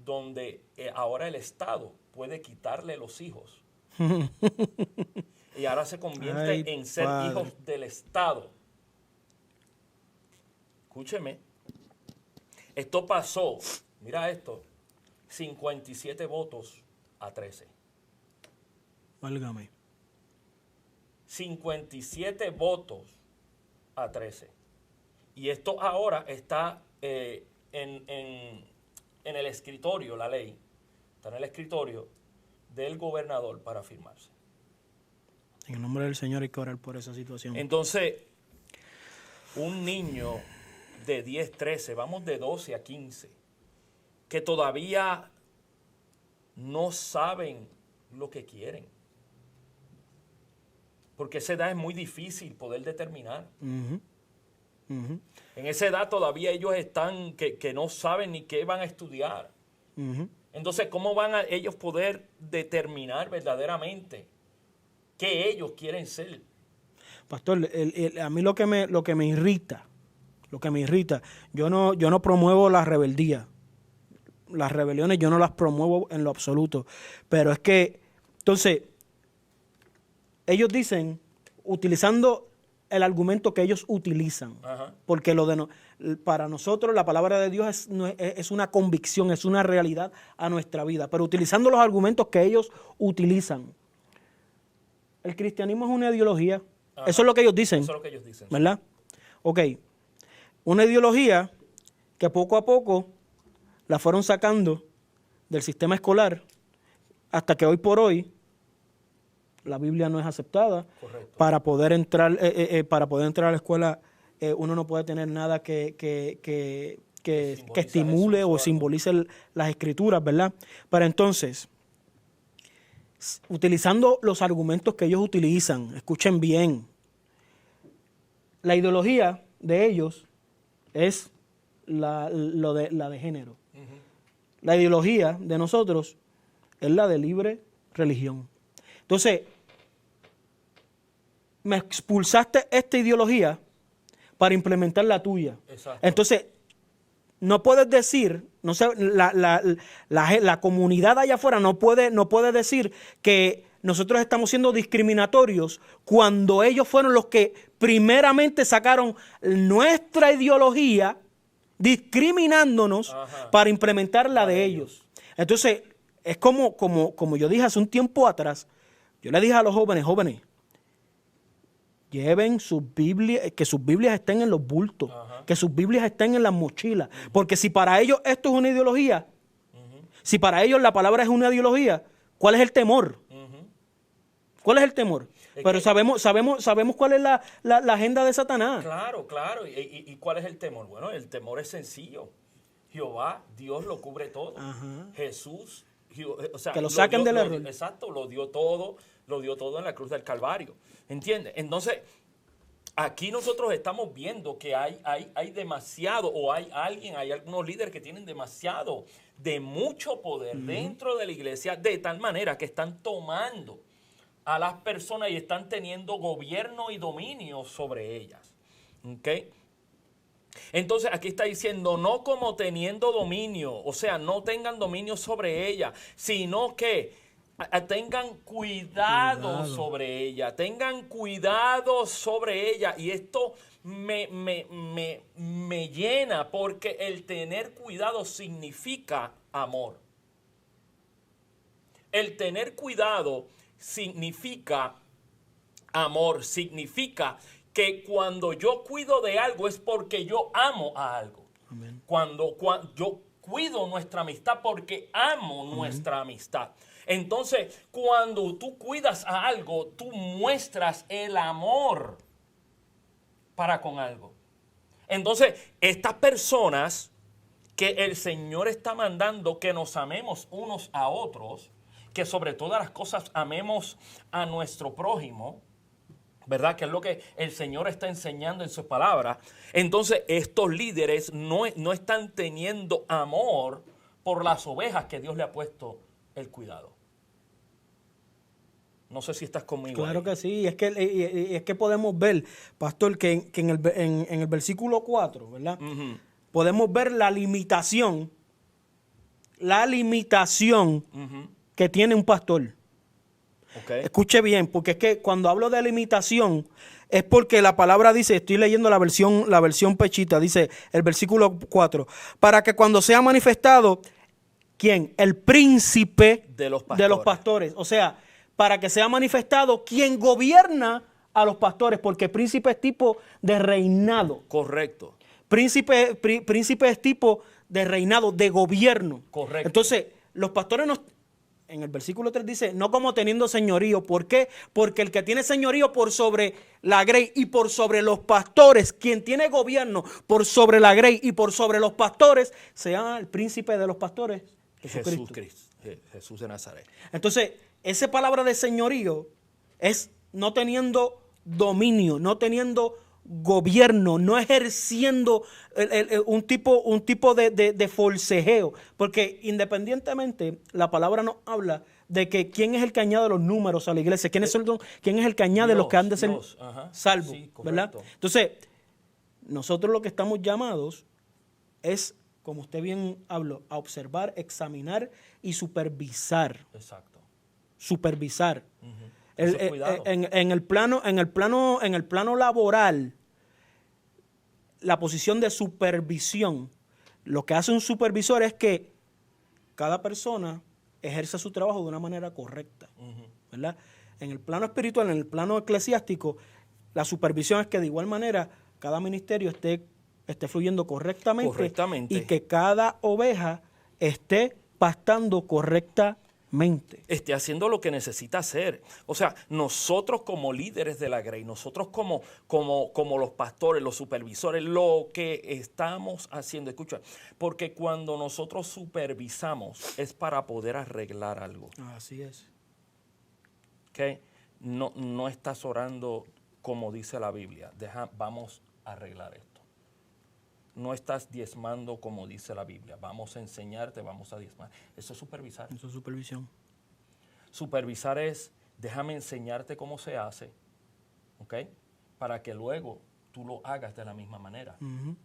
donde ahora el Estado puede quitarle los hijos. Y ahora se convierte en ser hijos del Estado. Escúcheme. Esto pasó, mira esto, 57 votos a 13. Válgame. 57 votos a 13. Y esto ahora está en el escritorio, la ley, está en el escritorio del gobernador para firmarse. En el nombre del Señor hay que orar por esa situación. Entonces, un niño de 10, 13, vamos de 12 a 15, que todavía no saben lo que quieren. Porque esa edad es muy difícil poder determinar. En esa edad todavía ellos están que no saben ni qué van a estudiar. Entonces, ¿cómo van a ellos poder determinar verdaderamente qué ellos quieren ser? Pastor, a mí lo que me irrita, yo no promuevo la rebeldía. Las rebeliones yo no las promuevo en lo absoluto. Pero es que, entonces, ellos dicen, utilizando el argumento que ellos utilizan, porque para nosotros la palabra de Dios es una convicción, es una realidad a nuestra vida, pero utilizando los argumentos que ellos utilizan. El cristianismo es una ideología. Eso es lo que ellos dicen. Eso es lo que ellos dicen. ¿Verdad? Ok. Una ideología que poco a poco la fueron sacando del sistema escolar hasta que hoy por hoy la Biblia no es aceptada. Correcto. Para poder entrar a la escuela uno no puede tener nada que estimule o simbolice las escrituras, ¿verdad? Pero entonces, utilizando los argumentos que ellos utilizan, escuchen bien, la ideología de ellos es la de género. La ideología de nosotros es la de libre religión. Entonces, me expulsaste esta ideología para implementar la tuya. Exacto. Entonces, no puedes decir, no sé, la comunidad allá afuera no puede decir que nosotros estamos siendo discriminatorios cuando ellos fueron los que primeramente sacaron nuestra ideología discriminándonos para implementar la de ellos. Entonces, es como yo dije hace un tiempo atrás, yo le dije a los jóvenes, lleven sus Biblias, que sus Biblias estén en los bultos, que sus Biblias estén en las mochilas, porque si para ellos esto es una ideología, si para ellos la palabra es una ideología, ¿cuál es el temor? ¿Cuál es el temor? Pero sabemos cuál es la agenda de Satanás. Claro. ¿Y cuál es el temor? Bueno, el temor es sencillo. Jehová, Dios lo cubre todo. Jesús, o sea, que lo saquen del error. Exacto, lo dio todo en la cruz del Calvario. ¿Entiendes? Entonces, aquí nosotros estamos viendo que hay demasiado, o hay algunos líderes que tienen demasiado de mucho poder dentro de la iglesia, de tal manera que están tomando a las personas y están teniendo gobierno y dominio sobre ellas. ¿Ok? Entonces aquí está diciendo, no como teniendo dominio, o sea, no tengan dominio sobre ella, sino que tengan cuidado sobre ella, tengan cuidado sobre ella. Y esto me llena, porque el tener cuidado significa amor. El tener cuidado significa amor, significa que cuando yo cuido de algo es porque yo amo a algo. Amén. Cuando yo cuido nuestra amistad porque amo nuestra amistad. Entonces, cuando tú cuidas a algo, tú muestras el amor para con algo. Entonces, estas personas que el Señor está mandando que nos amemos unos a otros, que sobre todas las cosas amemos a nuestro prójimo, ¿verdad? Que es lo que el Señor está enseñando en sus palabras. Entonces, estos líderes no están teniendo amor por las ovejas que Dios le ha puesto el cuidado. No sé si estás conmigo. Claro ahí. que sí, es que podemos ver, pastor, que en el versículo 4, ¿verdad? Ujú. Podemos ver la limitación Ujú. que tiene un pastor. Okay. Escuche bien, porque es que cuando hablo de limitación es porque la palabra dice, estoy leyendo la versión pechita, dice el versículo 4, para que cuando sea manifestado, ¿quién? El príncipe De los pastores. O sea, para que sea manifestado quien gobierna a los pastores, porque príncipe es tipo de reinado. Correcto. Príncipe es tipo de reinado, de gobierno. Correcto. Entonces, los pastores en el versículo 3 dice, no como teniendo señorío. ¿Por qué? Porque el que tiene señorío por sobre la grey y por sobre los pastores, quien tiene gobierno por sobre la grey y por sobre los pastores, se llama el príncipe de los pastores, Jesús de Nazaret. Entonces, esa palabra de señorío es no teniendo dominio, no teniendo gobierno, no ejerciendo un tipo de forcejeo, porque independientemente la palabra nos habla de que quién es el que añade los números a la iglesia, quién es el que añade los que han de ser salvos, sí, ¿verdad? Entonces, nosotros lo que estamos llamados es, como usted bien habló, a observar, examinar y supervisar. Exacto. Supervisar. Eso es cuidado. En el plano laboral, la posición de supervisión, lo que hace un supervisor es que cada persona ejerza su trabajo de una manera correcta, ¿verdad? En el plano espiritual, en el plano eclesiástico, la supervisión es que de igual manera cada ministerio esté fluyendo correctamente y que cada oveja esté pastando correctamente. Esté haciendo lo que necesita hacer. O sea, nosotros como líderes de la Grey, nosotros como los pastores, los supervisores, lo que estamos haciendo, escucha, porque cuando nosotros supervisamos es para poder arreglar algo. Así es. ¿Okay? No estás orando como dice la Biblia. Vamos a arreglar esto. No estás diezmando como dice la Biblia. Vamos a enseñarte, vamos a diezmar. Eso es supervisar. Eso es supervisión. Supervisar es, déjame enseñarte cómo se hace, ¿ok? Para que luego tú lo hagas de la misma manera. Eso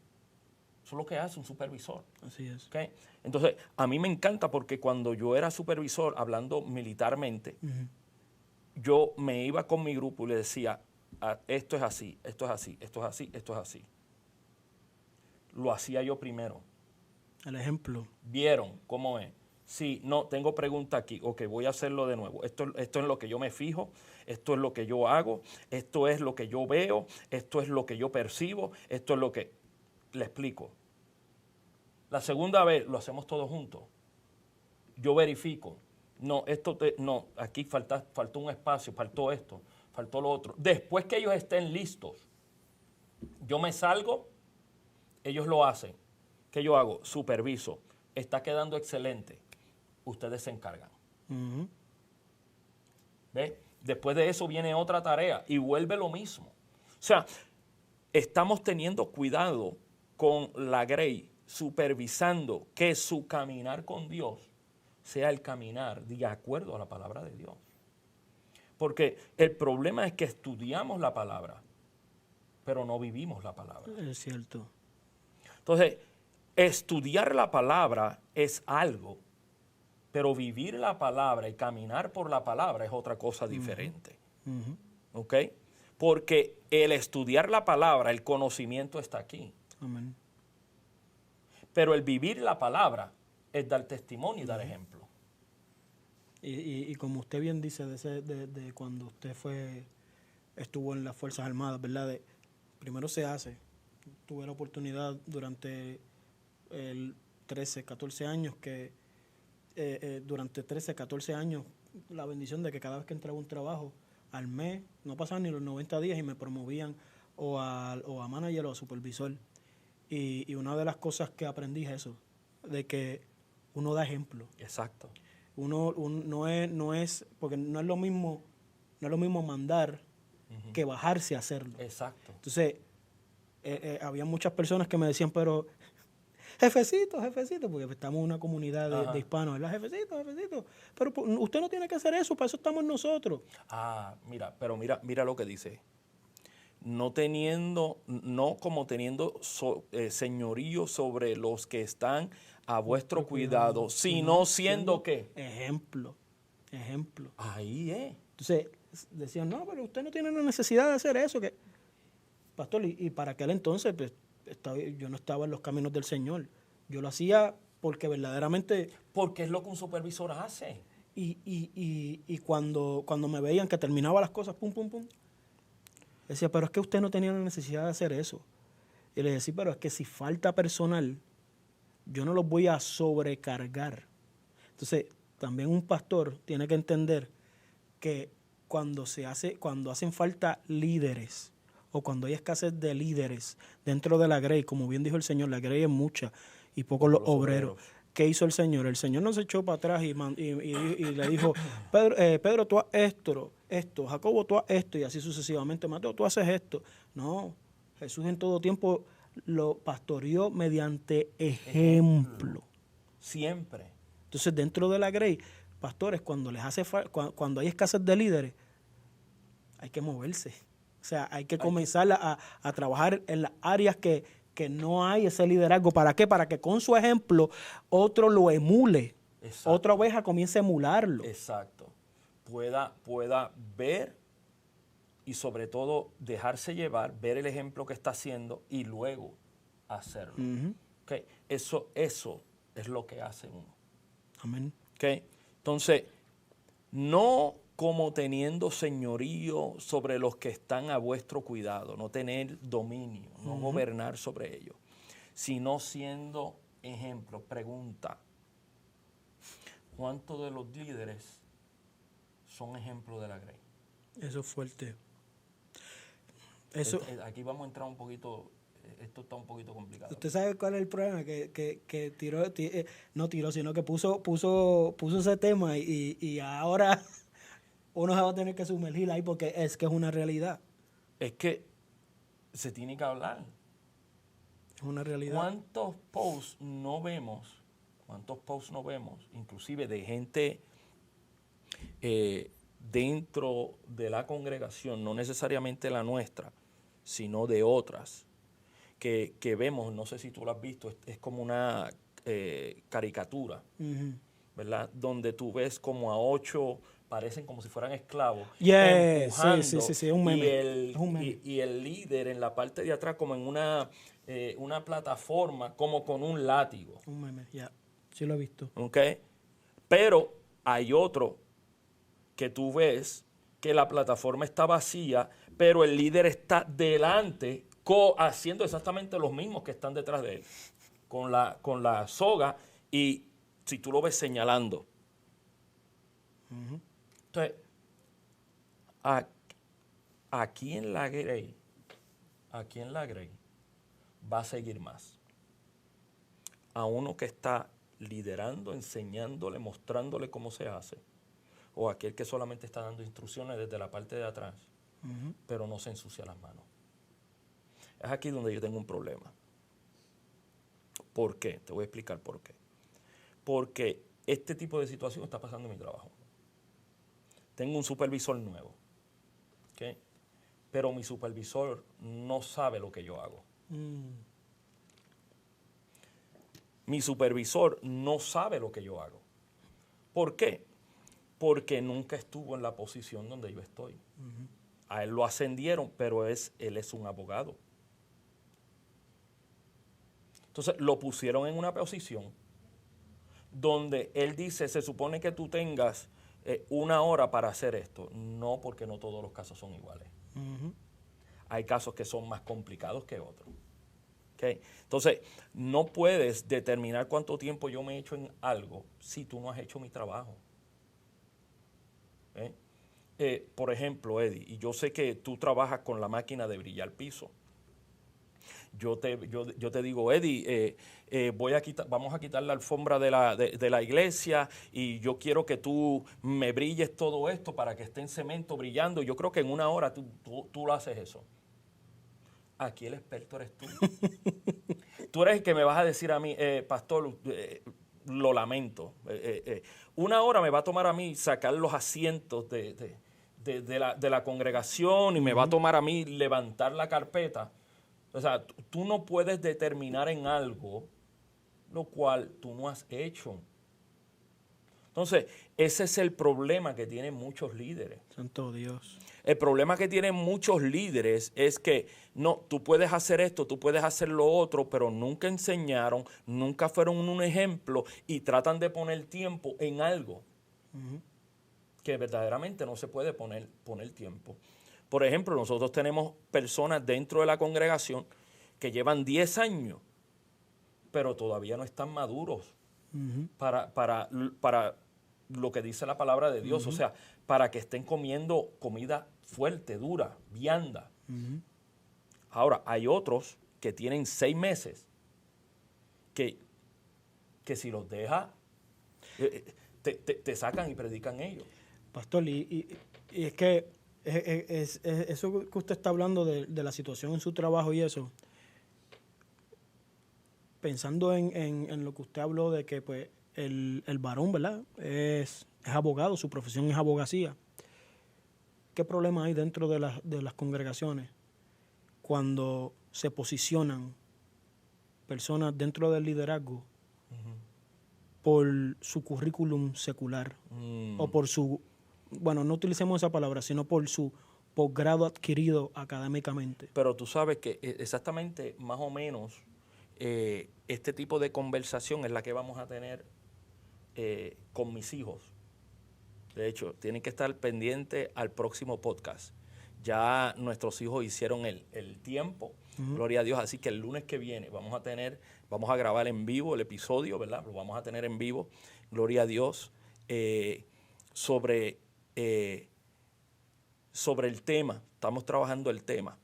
es lo que hace un supervisor. Así es. ¿Okay? Entonces, a mí me encanta porque cuando yo era supervisor, hablando militarmente, yo me iba con mi grupo y le decía, esto es así, esto es así, esto es así, esto es así. Lo hacía yo primero. El ejemplo. ¿Vieron cómo es? Sí, no, tengo pregunta aquí. Ok, voy a hacerlo de nuevo. Esto es lo que yo me fijo, esto es lo que yo hago, esto es lo que yo veo, esto es lo que yo percibo, esto es lo que... Le explico. La segunda vez lo hacemos todos juntos. Yo verifico. No, aquí faltó un espacio, faltó esto, faltó lo otro. Después que ellos estén listos, yo me salgo, ellos lo hacen. ¿Qué yo hago? Superviso. Está quedando excelente. Ustedes se encargan. ¿Ves? Después de eso viene otra tarea y vuelve lo mismo. O sea, estamos teniendo cuidado con la Grey, supervisando que su caminar con Dios sea el caminar de acuerdo a la palabra de Dios. Porque el problema es que estudiamos la palabra, pero no vivimos la palabra. Es cierto. Entonces, estudiar la palabra es algo, pero vivir la palabra y caminar por la palabra es otra cosa diferente. ¿Ok? Porque el estudiar la palabra, el conocimiento está aquí. Amén. Pero el vivir la palabra es dar testimonio y dar ejemplo. Y como usted bien dice, de cuando usted estuvo en las Fuerzas Armadas, ¿verdad? primero se hace. Tuve la oportunidad durante el 13, 14 años durante 13, 14 años, la bendición de que cada vez que entraba un trabajo, al mes, no pasaban ni los 90 días y me promovían o a manager o a supervisor. Y una de las cosas que aprendí es eso, de que uno da ejemplo. Exacto. No es, porque no es lo mismo mandar que bajarse a hacerlo. Exacto. Entonces, había muchas personas que me decían, pero jefecito, porque estamos en una comunidad de hispanos, ¿verdad? Jefecito, pero usted no tiene que hacer eso, para eso estamos nosotros. Mira lo que dice. No como teniendo señorío sobre los que están a vuestro cuidado, sino siendo ¿qué? Ejemplo. Ahí es. Entonces, decían, no, pero usted no tiene la necesidad de hacer eso. Pastor, y para aquel entonces, pues, yo no estaba en los caminos del Señor. Yo lo hacía porque verdaderamente... Porque es lo que un supervisor hace. Y cuando me veían que terminaba las cosas, pum, decía, pero es que usted no tenía la necesidad de hacer eso. Y le decía, pero es que si falta personal, yo no los voy a sobrecargar. Entonces, también un pastor tiene que entender que cuando hacen falta líderes o cuando hay escasez de líderes dentro de la grey, como bien dijo el Señor, la grey es mucha y pocos los obreros. ¿Qué hizo el Señor? El Señor no se echó para atrás y le dijo, Pedro, tú haces esto, Jacobo, tú haces esto, y así sucesivamente, Mateo, tú haces esto. No, Jesús en todo tiempo lo pastoreó mediante ejemplo. Siempre. Entonces, dentro de la grey, pastores, cuando hay escasez de líderes, hay que moverse. O sea, hay que comenzar a trabajar en las áreas que no hay ese liderazgo. ¿Para qué? Para que con su ejemplo otro lo emule. Exacto. Otra oveja comience a emularlo. Exacto. Pueda ver y sobre todo dejarse llevar, ver el ejemplo que está haciendo y luego hacerlo. Okay. Eso es lo que hace uno. Amén. Okay. Entonces, no como teniendo señorío sobre los que están a vuestro cuidado, no tener dominio, no gobernar sobre ellos, sino siendo ejemplo. Pregunta, ¿cuántos de los líderes son ejemplos de la grey? Eso es fuerte. Aquí vamos a entrar un poquito, esto está un poquito complicado. ¿Usted sabe cuál es el problema? Que no tiró, sino que puso ese tema y ahora uno se va a tener que sumergir ahí porque es que es una realidad. Es que se tiene que hablar. Es una realidad. ¿Cuántos posts no vemos, inclusive de gente dentro de la congregación, no necesariamente la nuestra, sino de otras, que vemos, no sé si tú lo has visto, es como una caricatura, ¿verdad? Donde tú ves como a 8 parecen como si fueran esclavos, empujando, sí, un meme. Y el líder en la parte de atrás como en una plataforma, como con un látigo. Un meme, ya, sí lo he visto. ¿Okay? Pero hay otro que tú ves que la plataforma está vacía, pero el líder está delante haciendo exactamente los mismos que están detrás de él, con la soga y si tú lo ves señalando. Entonces, aquí en la Grey va a seguir más. A uno que está liderando, enseñándole, mostrándole cómo se hace, o aquel que solamente está dando instrucciones desde la parte de atrás, pero no se ensucia las manos. Es aquí donde yo tengo un problema. ¿Por qué? Te voy a explicar por qué. Porque este tipo de situación está pasando en mi trabajo. Tengo un supervisor nuevo, ¿okay? Pero mi supervisor no sabe lo que yo hago. Mi supervisor no sabe lo que yo hago. ¿Por qué? Porque nunca estuvo en la posición donde yo estoy. A él lo ascendieron, pero él es un abogado. Entonces lo pusieron en una posición donde él dice, se supone que tú tengas 1 hora para hacer esto. No, porque no todos los casos son iguales. hay casos que son más complicados que otros. ¿Okay? Entonces, no puedes determinar cuánto tiempo yo me he hecho en algo si tú no has hecho mi trabajo. Por ejemplo, Eddie, y yo sé que tú trabajas con la máquina de brillar piso. Yo te digo, Eddie, vamos a quitar la alfombra de la iglesia y yo quiero que tú me brilles todo esto para que esté en cemento brillando. Yo creo que en una hora tú lo haces eso. Aquí el experto eres tú. Tú eres el que me vas a decir a mí, pastor, lo lamento. Una hora me va a tomar a mí sacar los asientos de la congregación y me va a tomar a mí levantar la carpeta. O sea, tú no puedes determinar en algo lo cual tú no has hecho. Entonces, ese es el problema que tienen muchos líderes. Santo Dios. El problema que tienen muchos líderes es que no, tú puedes hacer esto, tú puedes hacer lo otro, pero nunca enseñaron, nunca fueron un ejemplo y tratan de poner tiempo en algo que verdaderamente no se puede poner tiempo. Por ejemplo, nosotros tenemos personas dentro de la congregación que llevan 10 años, pero todavía no están maduros para lo que dice la palabra de Dios. O sea, para que estén comiendo comida fuerte, dura, vianda. Ahora, hay otros que tienen 6 meses que si los deja, te sacan y predican ellos. Pastor, y es que eso que usted está hablando de la situación en su trabajo y eso, pensando en lo que usted habló de que pues el varón, ¿verdad? Es abogado, su profesión es abogacía. ¿Qué problema hay dentro de las congregaciones cuando se posicionan personas dentro del liderazgo por su currículum secular o por su, bueno, no utilicemos esa palabra, sino por su posgrado adquirido académicamente? Pero tú sabes que exactamente, más o menos, este tipo de conversación es la que vamos a tener con mis hijos. De hecho, tienen que estar pendientes al próximo podcast. Ya nuestros hijos hicieron el tiempo, gloria a Dios, así que el lunes que viene vamos a grabar en vivo el episodio, ¿verdad? Lo vamos a tener en vivo, gloria a Dios, sobre el tema. Estamos trabajando el tema.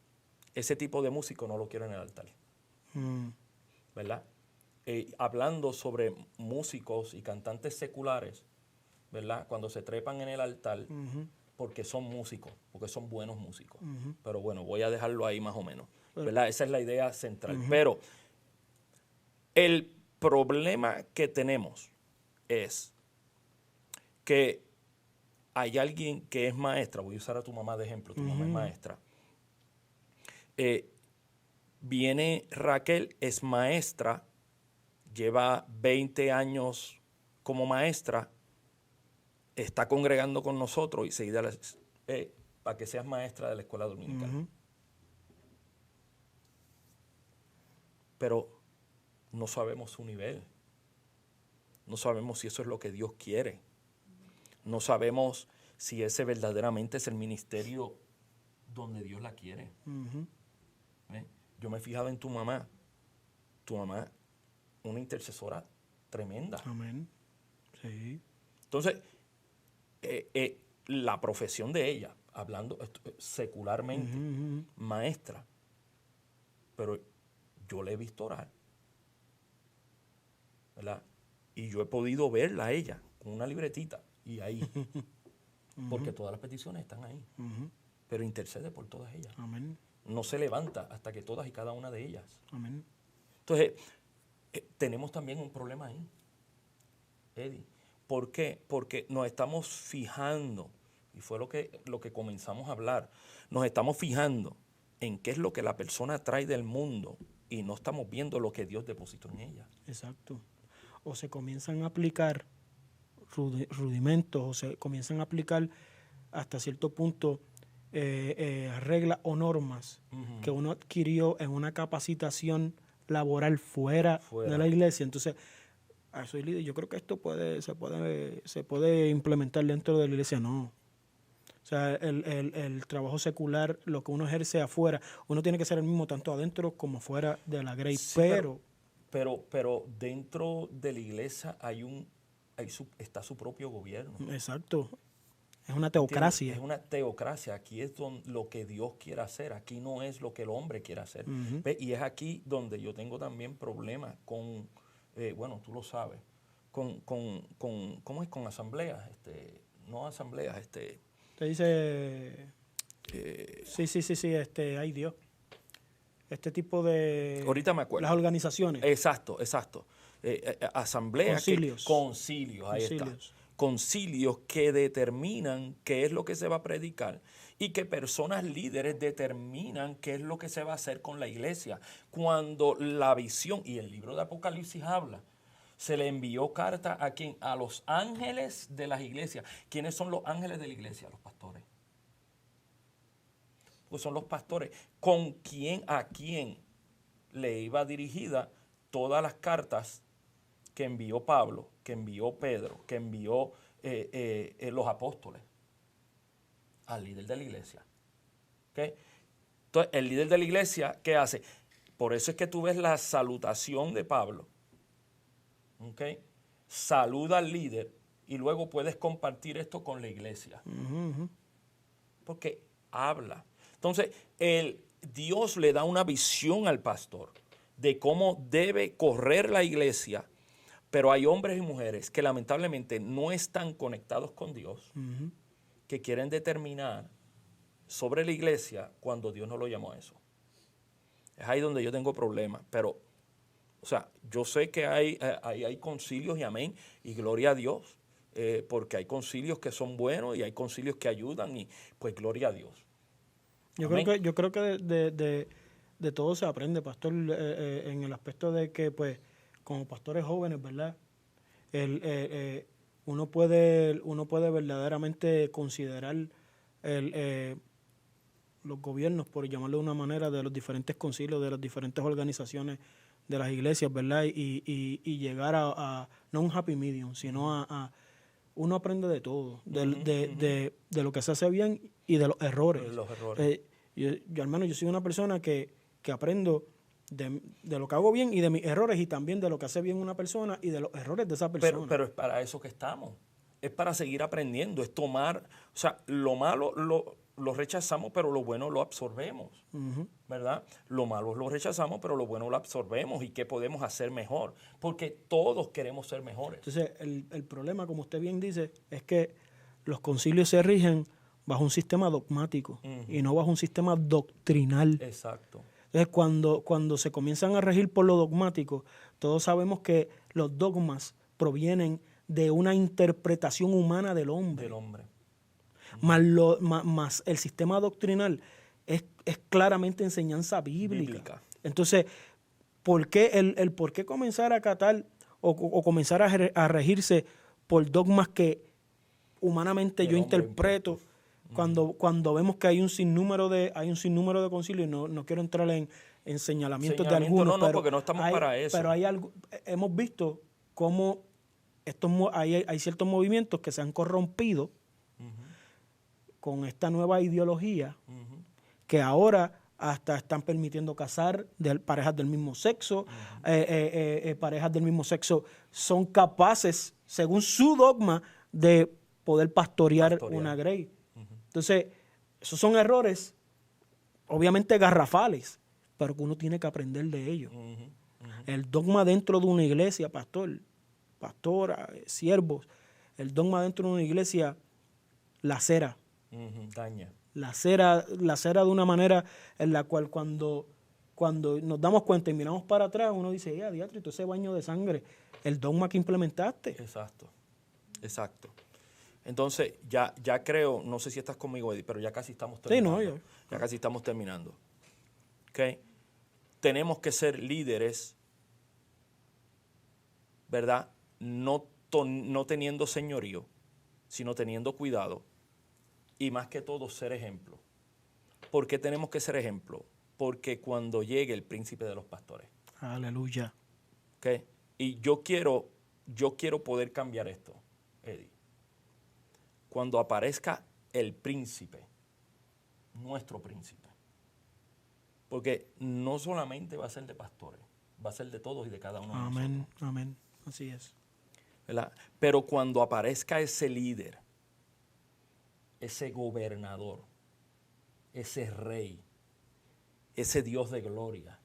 Ese tipo de músico no lo quiero en el altar, ¿verdad? Hablando sobre músicos y cantantes seculares, ¿verdad? Cuando se trepan en el altar, porque son músicos, porque son buenos músicos. Pero bueno, voy a dejarlo ahí más o menos, ¿verdad? Esa es la idea central. Pero el problema que tenemos es que hay alguien que es maestra. Voy a usar a tu mamá de ejemplo. Tu mamá es maestra. Viene Raquel, es maestra, lleva 20 años como maestra, está congregando con nosotros y seguida para que seas maestra de la escuela dominical. Pero no sabemos su nivel. No sabemos si eso es lo que Dios quiere. No sabemos si ese verdaderamente es el ministerio donde Dios la quiere. Yo me he fijado en tu mamá. Tu mamá, una intercesora tremenda. Amén. Sí. Entonces, la profesión de ella, hablando secularmente, maestra, pero yo la he visto orar, ¿verdad? Y yo he podido verla a ella con una libretita y ahí, porque todas las peticiones están ahí, pero intercede por todas ellas. Amén. No se levanta hasta que todas y cada una de ellas. Amén. Entonces, tenemos también un problema ahí, Eddie. ¿Por qué? Porque nos estamos fijando, y fue lo que comenzamos a hablar, nos estamos fijando en qué es lo que la persona trae del mundo y no estamos viendo lo que Dios depositó en ella. Exacto. O se comienzan a aplicar rudimentos, o se comienzan a aplicar hasta cierto punto reglas o normas que uno adquirió en una capacitación laboral fuera de la iglesia. Entonces, soy líder, yo creo que esto se puede implementar dentro de la iglesia. No. O sea, el trabajo secular, lo que uno ejerce afuera, uno tiene que ser el mismo tanto adentro como fuera de la grey. Sí, pero dentro de la iglesia está su propio gobierno. Exacto. Es una ¿Entiendes? teocracia. Es una teocracia. Aquí es lo que Dios quiere hacer. Aquí no es lo que el hombre quiere hacer. Ujú. Y es aquí donde yo tengo también problemas con, bueno, tú lo sabes, ¿cómo es? Con asambleas, no asambleas, Te dice, sí, ay Dios. Este tipo de... ahorita me acuerdo. Las organizaciones. Exacto. Asambleas. Concilios. Concilios, ahí está. Concilios que determinan qué es lo que se va a predicar y que personas líderes determinan qué es lo que se va a hacer con la iglesia. Cuando la visión, y el libro de Apocalipsis habla, se le envió carta a quién, a los ángeles de las iglesias. ¿Quiénes son los ángeles de la iglesia? Los pastores. Pues son los pastores. ¿A quién le iba dirigida todas las cartas que envió Pablo, que envió Pedro, que envió los apóstoles? Al líder de la iglesia. ¿Okay? Entonces, el líder de la iglesia, ¿qué hace? Por eso es que tú ves la salutación de Pablo. ¿Okay? Saluda al líder y luego puedes compartir esto con la iglesia. Porque habla. Entonces, Dios le da una visión al pastor de cómo debe correr la iglesia, pero hay hombres y mujeres que lamentablemente no están conectados con Dios, que quieren determinar sobre la iglesia cuando Dios no lo llamó a eso. Es ahí donde yo tengo problemas, pero, o sea, yo sé que hay concilios y amén, y gloria a Dios, porque hay concilios que son buenos y hay concilios que ayudan y pues gloria a Dios. Yo creo que de todo se aprende, pastor, en el aspecto de que, pues, como pastores jóvenes, ¿verdad? Uno puede verdaderamente considerar los gobiernos, por llamarlo de una manera, de los diferentes concilios, de las diferentes organizaciones de las iglesias, ¿verdad? Y llegar a no un happy medium, sino uno aprende de todo, de lo que se hace bien y de los errores. Yo al menos yo soy una persona que aprendo de lo que hago bien y de mis errores, y también de lo que hace bien una persona y de los errores de esa persona. Pero es para eso que estamos. Es para seguir aprendiendo, es tomar, o sea, lo malo lo rechazamos, pero lo bueno lo absorbemos, ¿verdad? Lo malo lo rechazamos, pero lo bueno lo absorbemos. ¿Y qué podemos hacer mejor? Porque todos queremos ser mejores. Entonces, el problema, como usted bien dice, es que los concilios se rigen bajo un sistema dogmático y no bajo un sistema doctrinal. Exacto. Entonces, cuando se comienzan a regir por lo dogmático, todos sabemos que los dogmas provienen de una interpretación humana del hombre. Más el sistema doctrinal es claramente enseñanza bíblica. Entonces, ¿por qué comenzar a acatar o comenzar a regirse por dogmas que humanamente yo interpreto? Cuando vemos que hay un sinnúmero de concilios, y no quiero entrar en señalamientos de algunos, pero porque no estamos para eso. Pero hay algo, hemos visto cómo hay ciertos movimientos que se han corrompido con esta nueva ideología, que ahora hasta están permitiendo casar parejas del mismo sexo. Parejas del mismo sexo son capaces, según su dogma, de poder pastorear una grey. Entonces, esos son errores, obviamente garrafales, pero que uno tiene que aprender de ellos. El dogma dentro de una iglesia, pastora, siervos, el dogma dentro de una iglesia lacera. Daña. Lacera de una manera en la cual cuando nos damos cuenta y miramos para atrás, uno dice, diatro, todo ese baño de sangre, el dogma que implementaste. Exacto. Entonces, ya creo, no sé si estás conmigo, Eddie, pero ya casi estamos terminando. Ya casi estamos terminando. ¿Okay? Tenemos que ser líderes, ¿verdad? No teniendo señorío, sino teniendo cuidado. Y más que todo, ser ejemplo. ¿Por qué tenemos que ser ejemplo? Porque cuando llegue el príncipe de los pastores. Aleluya. ¿Okay? Y yo quiero poder cambiar esto, Eddie. Cuando aparezca el príncipe, nuestro príncipe. Porque no solamente va a ser de pastores, va a ser de todos y de cada uno de Amén, nosotros. amén. Así es. ¿Verdad? Pero cuando aparezca ese líder, ese gobernador, ese rey, ese Dios de gloria,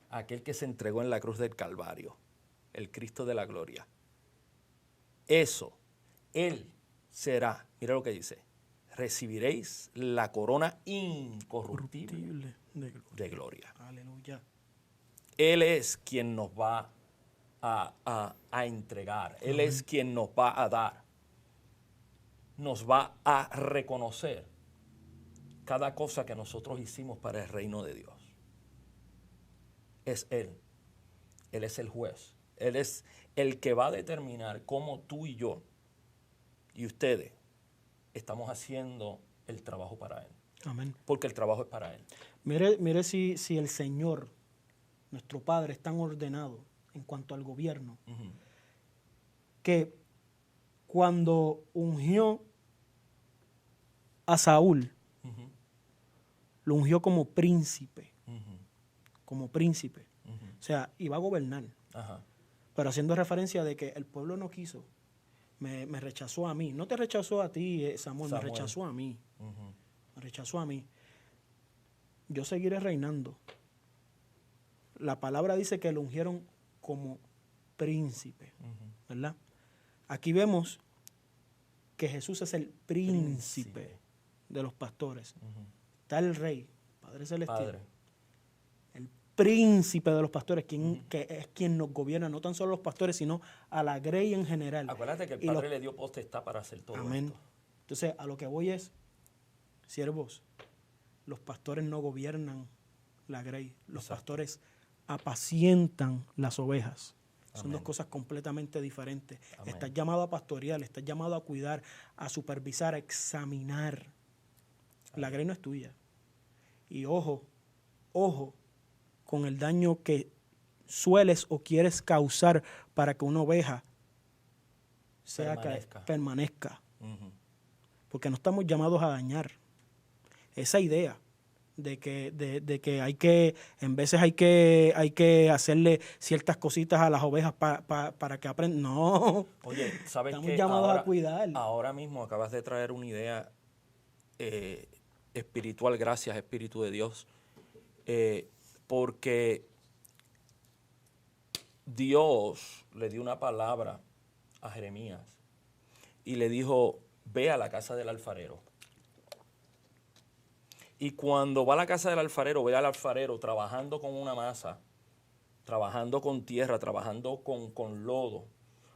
aquel que se entregó en la cruz del Calvario, el Cristo de la gloria, Él será, mira lo que dice, recibiréis la corona incorruptible de gloria. Aleluya. Él es quien nos va a entregar. Él es quien nos va a dar. Nos va a reconocer cada cosa que nosotros hicimos para el reino de Dios. Es Él. Él es el juez. Él es el que va a determinar cómo tú y yo y ustedes estamos haciendo el trabajo para Él. Amén. Porque el trabajo es para Él. Mire si el Señor, nuestro Padre, es tan ordenado en cuanto al gobierno, que cuando ungió a Saúl, lo ungió como príncipe. Como príncipe. O sea, iba a gobernar. Ajá. Pero haciendo referencia de que el pueblo no quiso. Me rechazó a mí. No te rechazó a ti, Samuel, me rechazó a mí. Me rechazó a mí. Yo seguiré reinando. La palabra dice que lo ungieron como príncipe, ¿verdad? Aquí vemos que Jesús es el príncipe de los pastores. Está el Rey, Padre Celestial. Padre. El príncipe de los pastores, que es quien nos gobierna, no tan solo los pastores, sino a la grey en general. Acuérdate que el Padre le dio potestad para hacer todo Amén. esto. Entonces, a lo que voy es, siervos, los pastores no gobiernan la grey. Los pastores apacientan las ovejas. Son Amén. dos cosas completamente diferentes. Amén. Estás llamado a pastorear, estás llamado a cuidar, a supervisar, a examinar. La grey no es tuya. Y ojo con el daño que sueles o quieres causar para que una oveja permanezca. Porque no estamos llamados a dañar. Esa idea de que hay que, en veces hay que hacerle ciertas cositas a las ovejas para que aprendan. No. Oye, ¿sabes estamos qué? llamados a cuidar. Ahora mismo acabas de traer una idea espiritual, gracias Espíritu de Dios, porque Dios le dio una palabra a Jeremías y le dijo, ve a la casa del alfarero. Y cuando va a la casa del alfarero, ve al alfarero trabajando con una masa, trabajando con tierra, trabajando con lodo,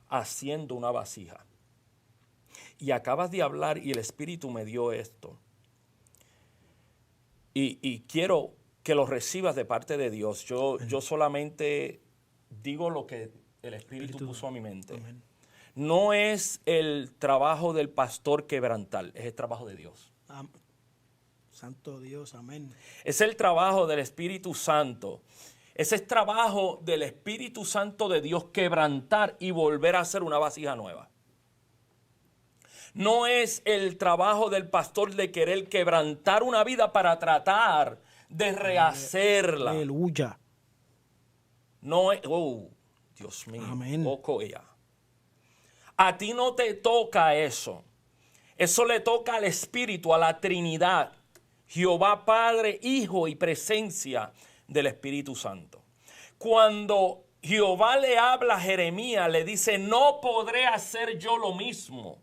haciendo una vasija. Y acabas de hablar y el Espíritu me dio esto. Y quiero que lo recibas de parte de Dios. Yo solamente digo lo que el Espíritu puso a mi mente. Amén. No es el trabajo del pastor quebrantar, es el trabajo de Dios. Santo Dios, amén. Es el trabajo del Espíritu Santo. Ese es trabajo del Espíritu Santo de Dios quebrantar y volver a hacer una vasija nueva. No es el trabajo del pastor de querer quebrantar una vida para tratar de rehacerla. Aleluya. No es, Dios mío. Amén. A ti no te toca eso. Eso le toca al Espíritu, a la Trinidad. Jehová Padre, Hijo y presencia del Espíritu Santo. Cuando Jehová le habla a Jeremías, le dice, no podré hacer yo lo mismo.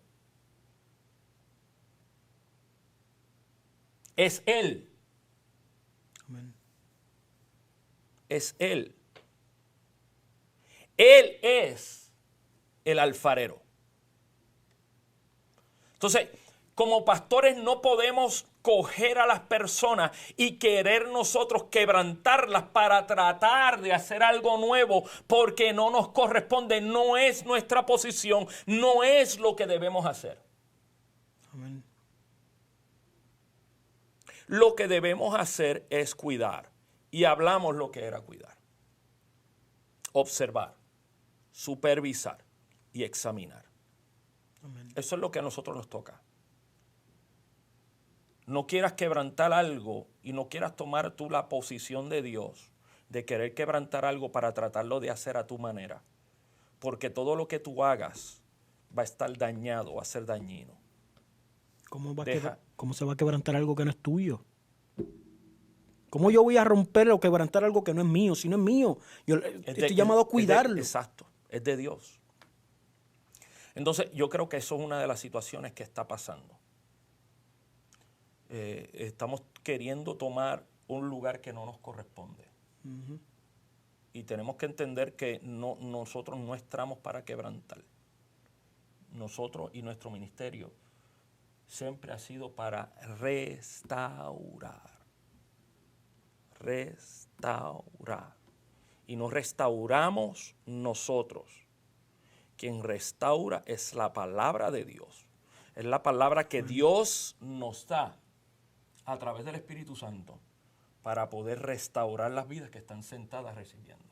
Es Él. Amén. Es Él. Él es el alfarero. Entonces, como pastores no podemos coger a las personas y querer nosotros quebrantarlas para tratar de hacer algo nuevo porque no nos corresponde, no es nuestra posición, no es lo que debemos hacer. Amén. Lo que debemos hacer es cuidar. Y hablamos lo que era cuidar. Observar, supervisar y examinar. Amén. Eso es lo que a nosotros nos toca. no quieras quebrantar algo y no quieras tomar tú la posición de Dios de querer quebrantar algo para tratarlo de hacer a tu manera. Porque todo lo que tú hagas va a estar dañado, va a ser dañino. ¿Cómo se va a quebrantar algo que no es tuyo? ¿Cómo yo voy a romper o quebrantar algo que no es mío? Si no es mío, yo estoy llamado a cuidarlo. Exacto, es de Dios. Entonces, yo creo que eso es una de las situaciones que está pasando. Estamos queriendo tomar un lugar que no nos corresponde. Uh-huh. Y tenemos que entender que nosotros no estamos para quebrantar. Nosotros y nuestro ministerio siempre ha sido para restaurar. Restaurar. Y nos restauramos nosotros. Quien restaura es la palabra de Dios. Es la palabra que Dios nos da a través del Espíritu Santo para poder restaurar las vidas que están sentadas recibiendo.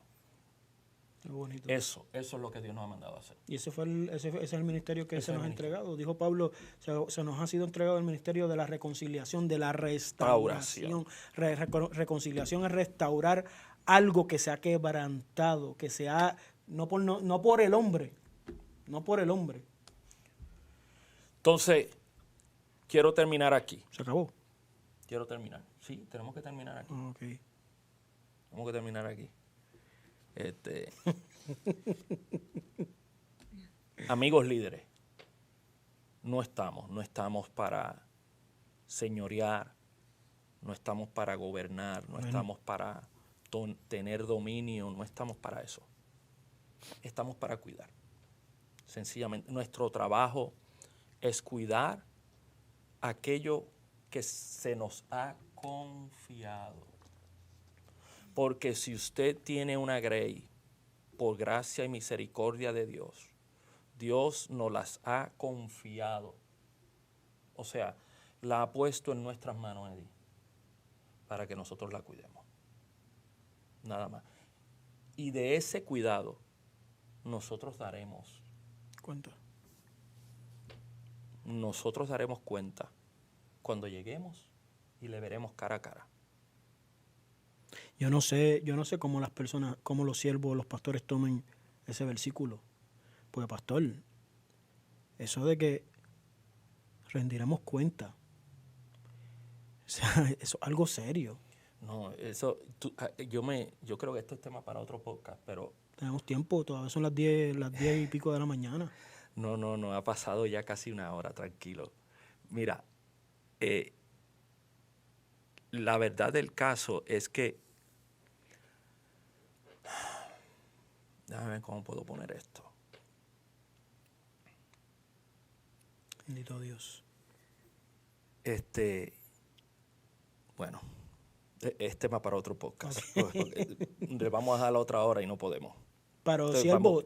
Qué bonito. Eso es lo que Dios nos ha mandado a hacer. Y ese es el ministerio que se nos ha entregado. Dijo Pablo, se nos ha sido entregado el ministerio de la reconciliación, de la restauración. Reconciliación es restaurar algo que se ha quebrantado, que se ha, no por el hombre. No por el hombre. Entonces, quiero terminar aquí. ¿Se acabó? Quiero terminar. Sí, tenemos que terminar aquí. Okay. Tenemos que terminar aquí. Amigos líderes, no estamos para señorear, no estamos para gobernar, no estamos para tener dominio, no estamos para eso. Estamos para cuidar. Sencillamente, nuestro trabajo es cuidar aquello que se nos ha confiado. Porque si usted tiene una grey, por gracia y misericordia de Dios, Dios nos las ha confiado. O sea, la ha puesto en nuestras manos, Eddie, para que nosotros la cuidemos. Nada más. Y de ese cuidado, nosotros daremos cuenta. Nosotros daremos cuenta cuando lleguemos y le veremos cara a cara. Yo no sé cómo las personas, cómo los siervos, los pastores tomen ese versículo. Pues, pastor, eso de que rendiremos cuenta, o sea, eso es algo serio. No, yo creo que esto es tema para otro podcast, pero... Tenemos tiempo, todavía son las 10 y pico de la mañana. No, ha pasado ya casi una hora, tranquilo. Mira, la verdad del caso es que... Déjame ver cómo puedo poner esto. Bendito Dios. Bueno, es tema para otro podcast. Le vamos a dar la otra hora y no podemos. Pero entonces, siervo,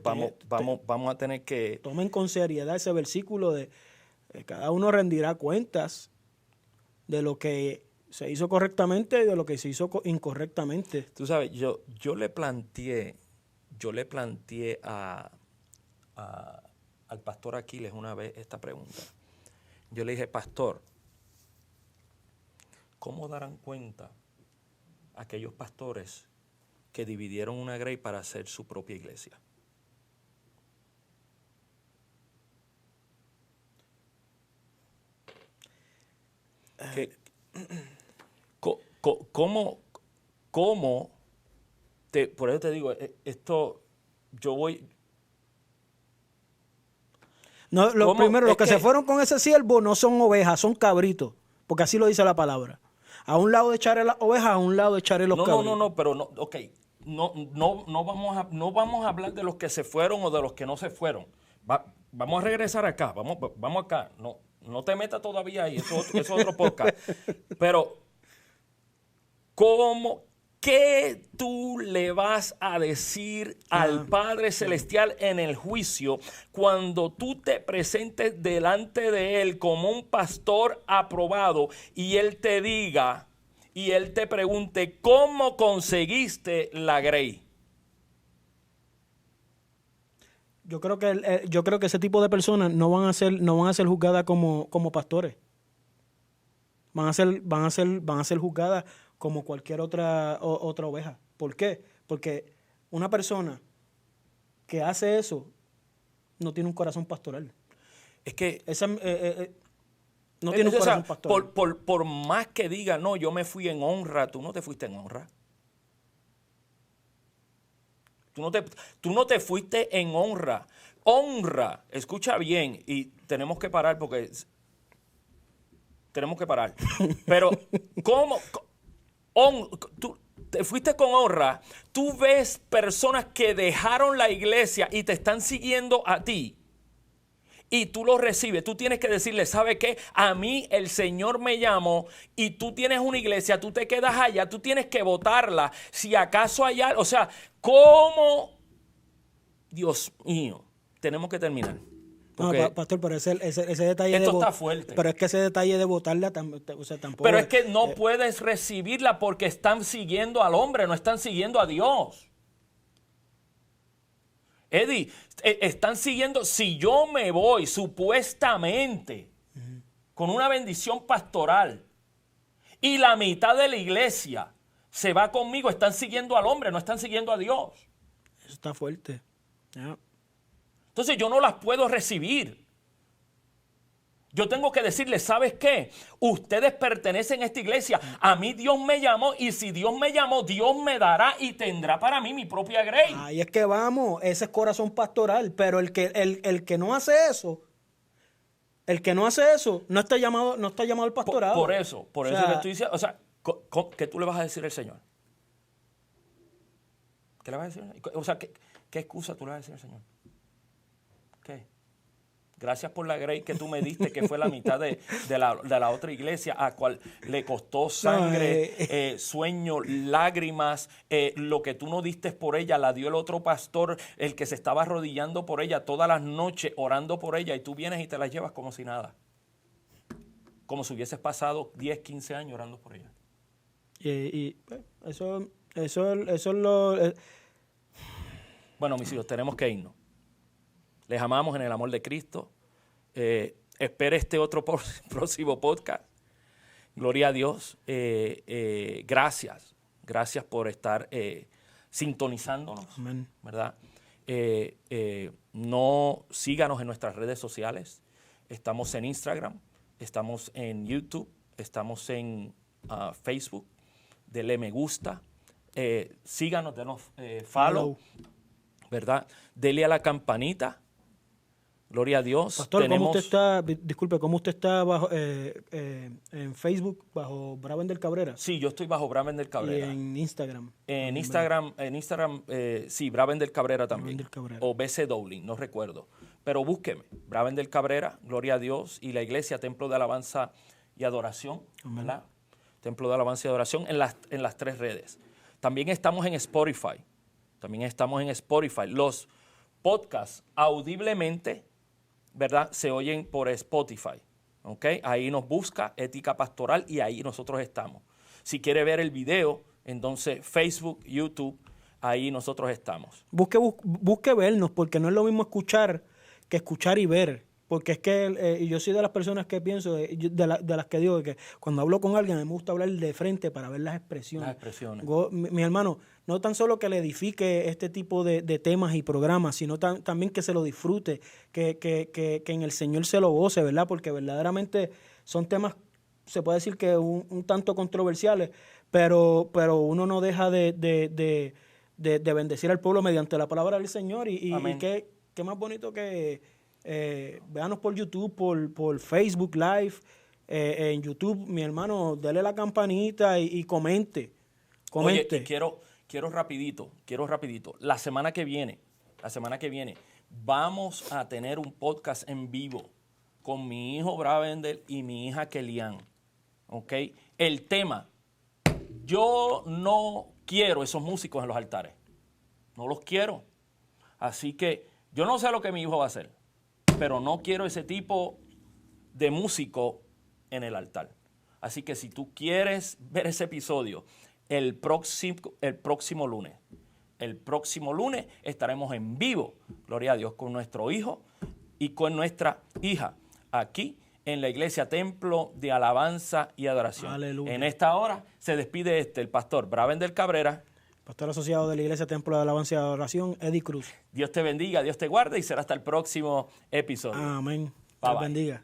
vamos a tener que... Tomen con seriedad ese versículo de cada uno rendirá cuentas de lo que se hizo correctamente y de lo que se hizo incorrectamente. Tú sabes, yo le planteé al pastor Aquiles una vez esta pregunta. Yo le dije, pastor, ¿cómo darán cuenta aquellos pastores que dividieron una grey para hacer su propia iglesia? Por eso te digo, esto, yo voy... No, los que se fueron con ese siervo no son ovejas, son cabritos, porque así lo dice la palabra. A un lado echaré las ovejas, a un lado echaré los cabritos. Pero no, ok. No vamos a hablar de los que se fueron o de los que no se fueron. Vamos a regresar acá, vamos acá. No te metas todavía ahí, eso es otro podcast. Pero, ¿qué tú le vas a decir al Padre Celestial en el juicio cuando tú te presentes delante de Él como un pastor aprobado y Él te diga y Él te pregunte cómo conseguiste la grey? Yo creo que ese tipo de personas no van a ser juzgadas como pastores. van a ser juzgadas como cualquier otra oveja. ¿Por qué? Porque una persona que hace eso no tiene un corazón pastoral. Es que no tiene un corazón pastoral. Por más que diga, no, yo me fui en honra, tú no te fuiste en honra. Tú no te fuiste en honra. Honra, escucha bien, y tenemos que parar porque tenemos que parar. Pero, ¿cómo? Tú te fuiste con honra. Tú ves personas que dejaron la iglesia y te están siguiendo a ti. Y tú lo recibes. Tú tienes que decirle, ¿sabe qué? A mí el Señor me llamó y tú tienes una iglesia, tú te quedas allá, tú tienes que votarla. Si acaso hay algo, o sea, ¿cómo? Dios mío, tenemos que terminar. No, pastor, pero ese detalle esto está fuerte. Pero es que ese detalle de votarla, o sea, tampoco. Pero es que no puedes recibirla porque están siguiendo al hombre, no están siguiendo a Dios. Eddie, están siguiendo, si yo me voy supuestamente con una bendición pastoral y la mitad de la iglesia se va conmigo, están siguiendo al hombre, no están siguiendo a Dios. Eso está fuerte. Yeah. Entonces yo no las puedo recibir. Yo tengo que decirles, ¿sabes qué? Ustedes pertenecen a esta iglesia. A mí Dios me llamó y si Dios me llamó, Dios me dará y tendrá para mí mi propia grey. Ahí es que vamos, ese es corazón pastoral, pero el que no hace eso, no está llamado al pastorado. Por eso le estoy diciendo, o sea, ¿qué tú le vas a decir al Señor? ¿Qué le vas a decir? O sea, ¿qué excusa tú le vas a decir al Señor? ¿Qué? Gracias por la grey que tú me diste, que fue la mitad de la otra iglesia, a cual le costó sangre, sueño, lágrimas. Lo que tú no diste por ella, la dio el otro pastor, el que se estaba arrodillando por ella todas las noches, orando por ella, y tú vienes y te la llevas como si nada. Como si hubieses pasado 10, 15 años orando por ella. Y eso es lo... Bueno, mis hijos, tenemos que irnos. Les amamos en el amor de Cristo. Espere este otro próximo podcast. Gloria a Dios. Gracias. Gracias por estar sintonizándonos. Amén. ¿Verdad? No síganos en nuestras redes sociales. Estamos en Instagram, estamos en YouTube, estamos en Facebook. Dele me gusta. Síganos, denos follow. ¿Verdad? Dele a la campanita. Gloria a Dios. Pastor, ¿cómo usted está en Facebook bajo Bravender Cabrera? Sí, yo estoy bajo Bravender Cabrera. ¿Y en Instagram? En Instagram, sí, Bravender Cabrera también. Bravender Cabrera. O BC Dowling, no recuerdo. Pero búsqueme, Bravender Cabrera, Gloria a Dios, y la iglesia Templo de Alabanza y Adoración, ¿verdad? Templo de Alabanza y Adoración en las 3 redes. También estamos en Spotify. Los podcasts audiblemente, ¿verdad? Se oyen por Spotify, ¿ok? Ahí nos busca Ética Pastoral y ahí nosotros estamos. Si quiere ver el video, entonces Facebook, YouTube, ahí nosotros estamos. Busque vernos, porque no es lo mismo escuchar que escuchar y ver. Porque es que yo soy de las personas que pienso, de las que digo que cuando hablo con alguien me gusta hablar de frente para ver las expresiones. Las expresiones. Mi hermano, no tan solo que le edifique este tipo de temas y programas, sino también que se lo disfrute, que en el Señor se lo goce, ¿verdad? Porque verdaderamente son temas, se puede decir que un tanto controversiales, pero uno no deja de bendecir al pueblo mediante la palabra del Señor. Y qué más bonito que... véanos por YouTube, por Facebook Live, en YouTube, mi hermano, dele la campanita y comente. Oye, y quiero rapidito, la semana que viene, vamos a tener un podcast en vivo con mi hijo Bravender y mi hija Kellyanne, ¿ok? El tema, yo no quiero esos músicos en los altares, no los quiero, así que yo no sé lo que mi hijo va a hacer, pero no quiero ese tipo de músico en el altar. Así que si tú quieres ver ese episodio, el próximo lunes estaremos en vivo, gloria a Dios, con nuestro hijo y con nuestra hija, aquí en la iglesia Templo de Alabanza y Adoración. Aleluya. En esta hora se despide el pastor Bravender Cabrera. Pastor asociado de la iglesia Templo de Alabanza y Adoración, Eddie Cruz. Dios te bendiga, Dios te guarde y será hasta el próximo episodio. Amén. Bye, Dios bye. bendiga.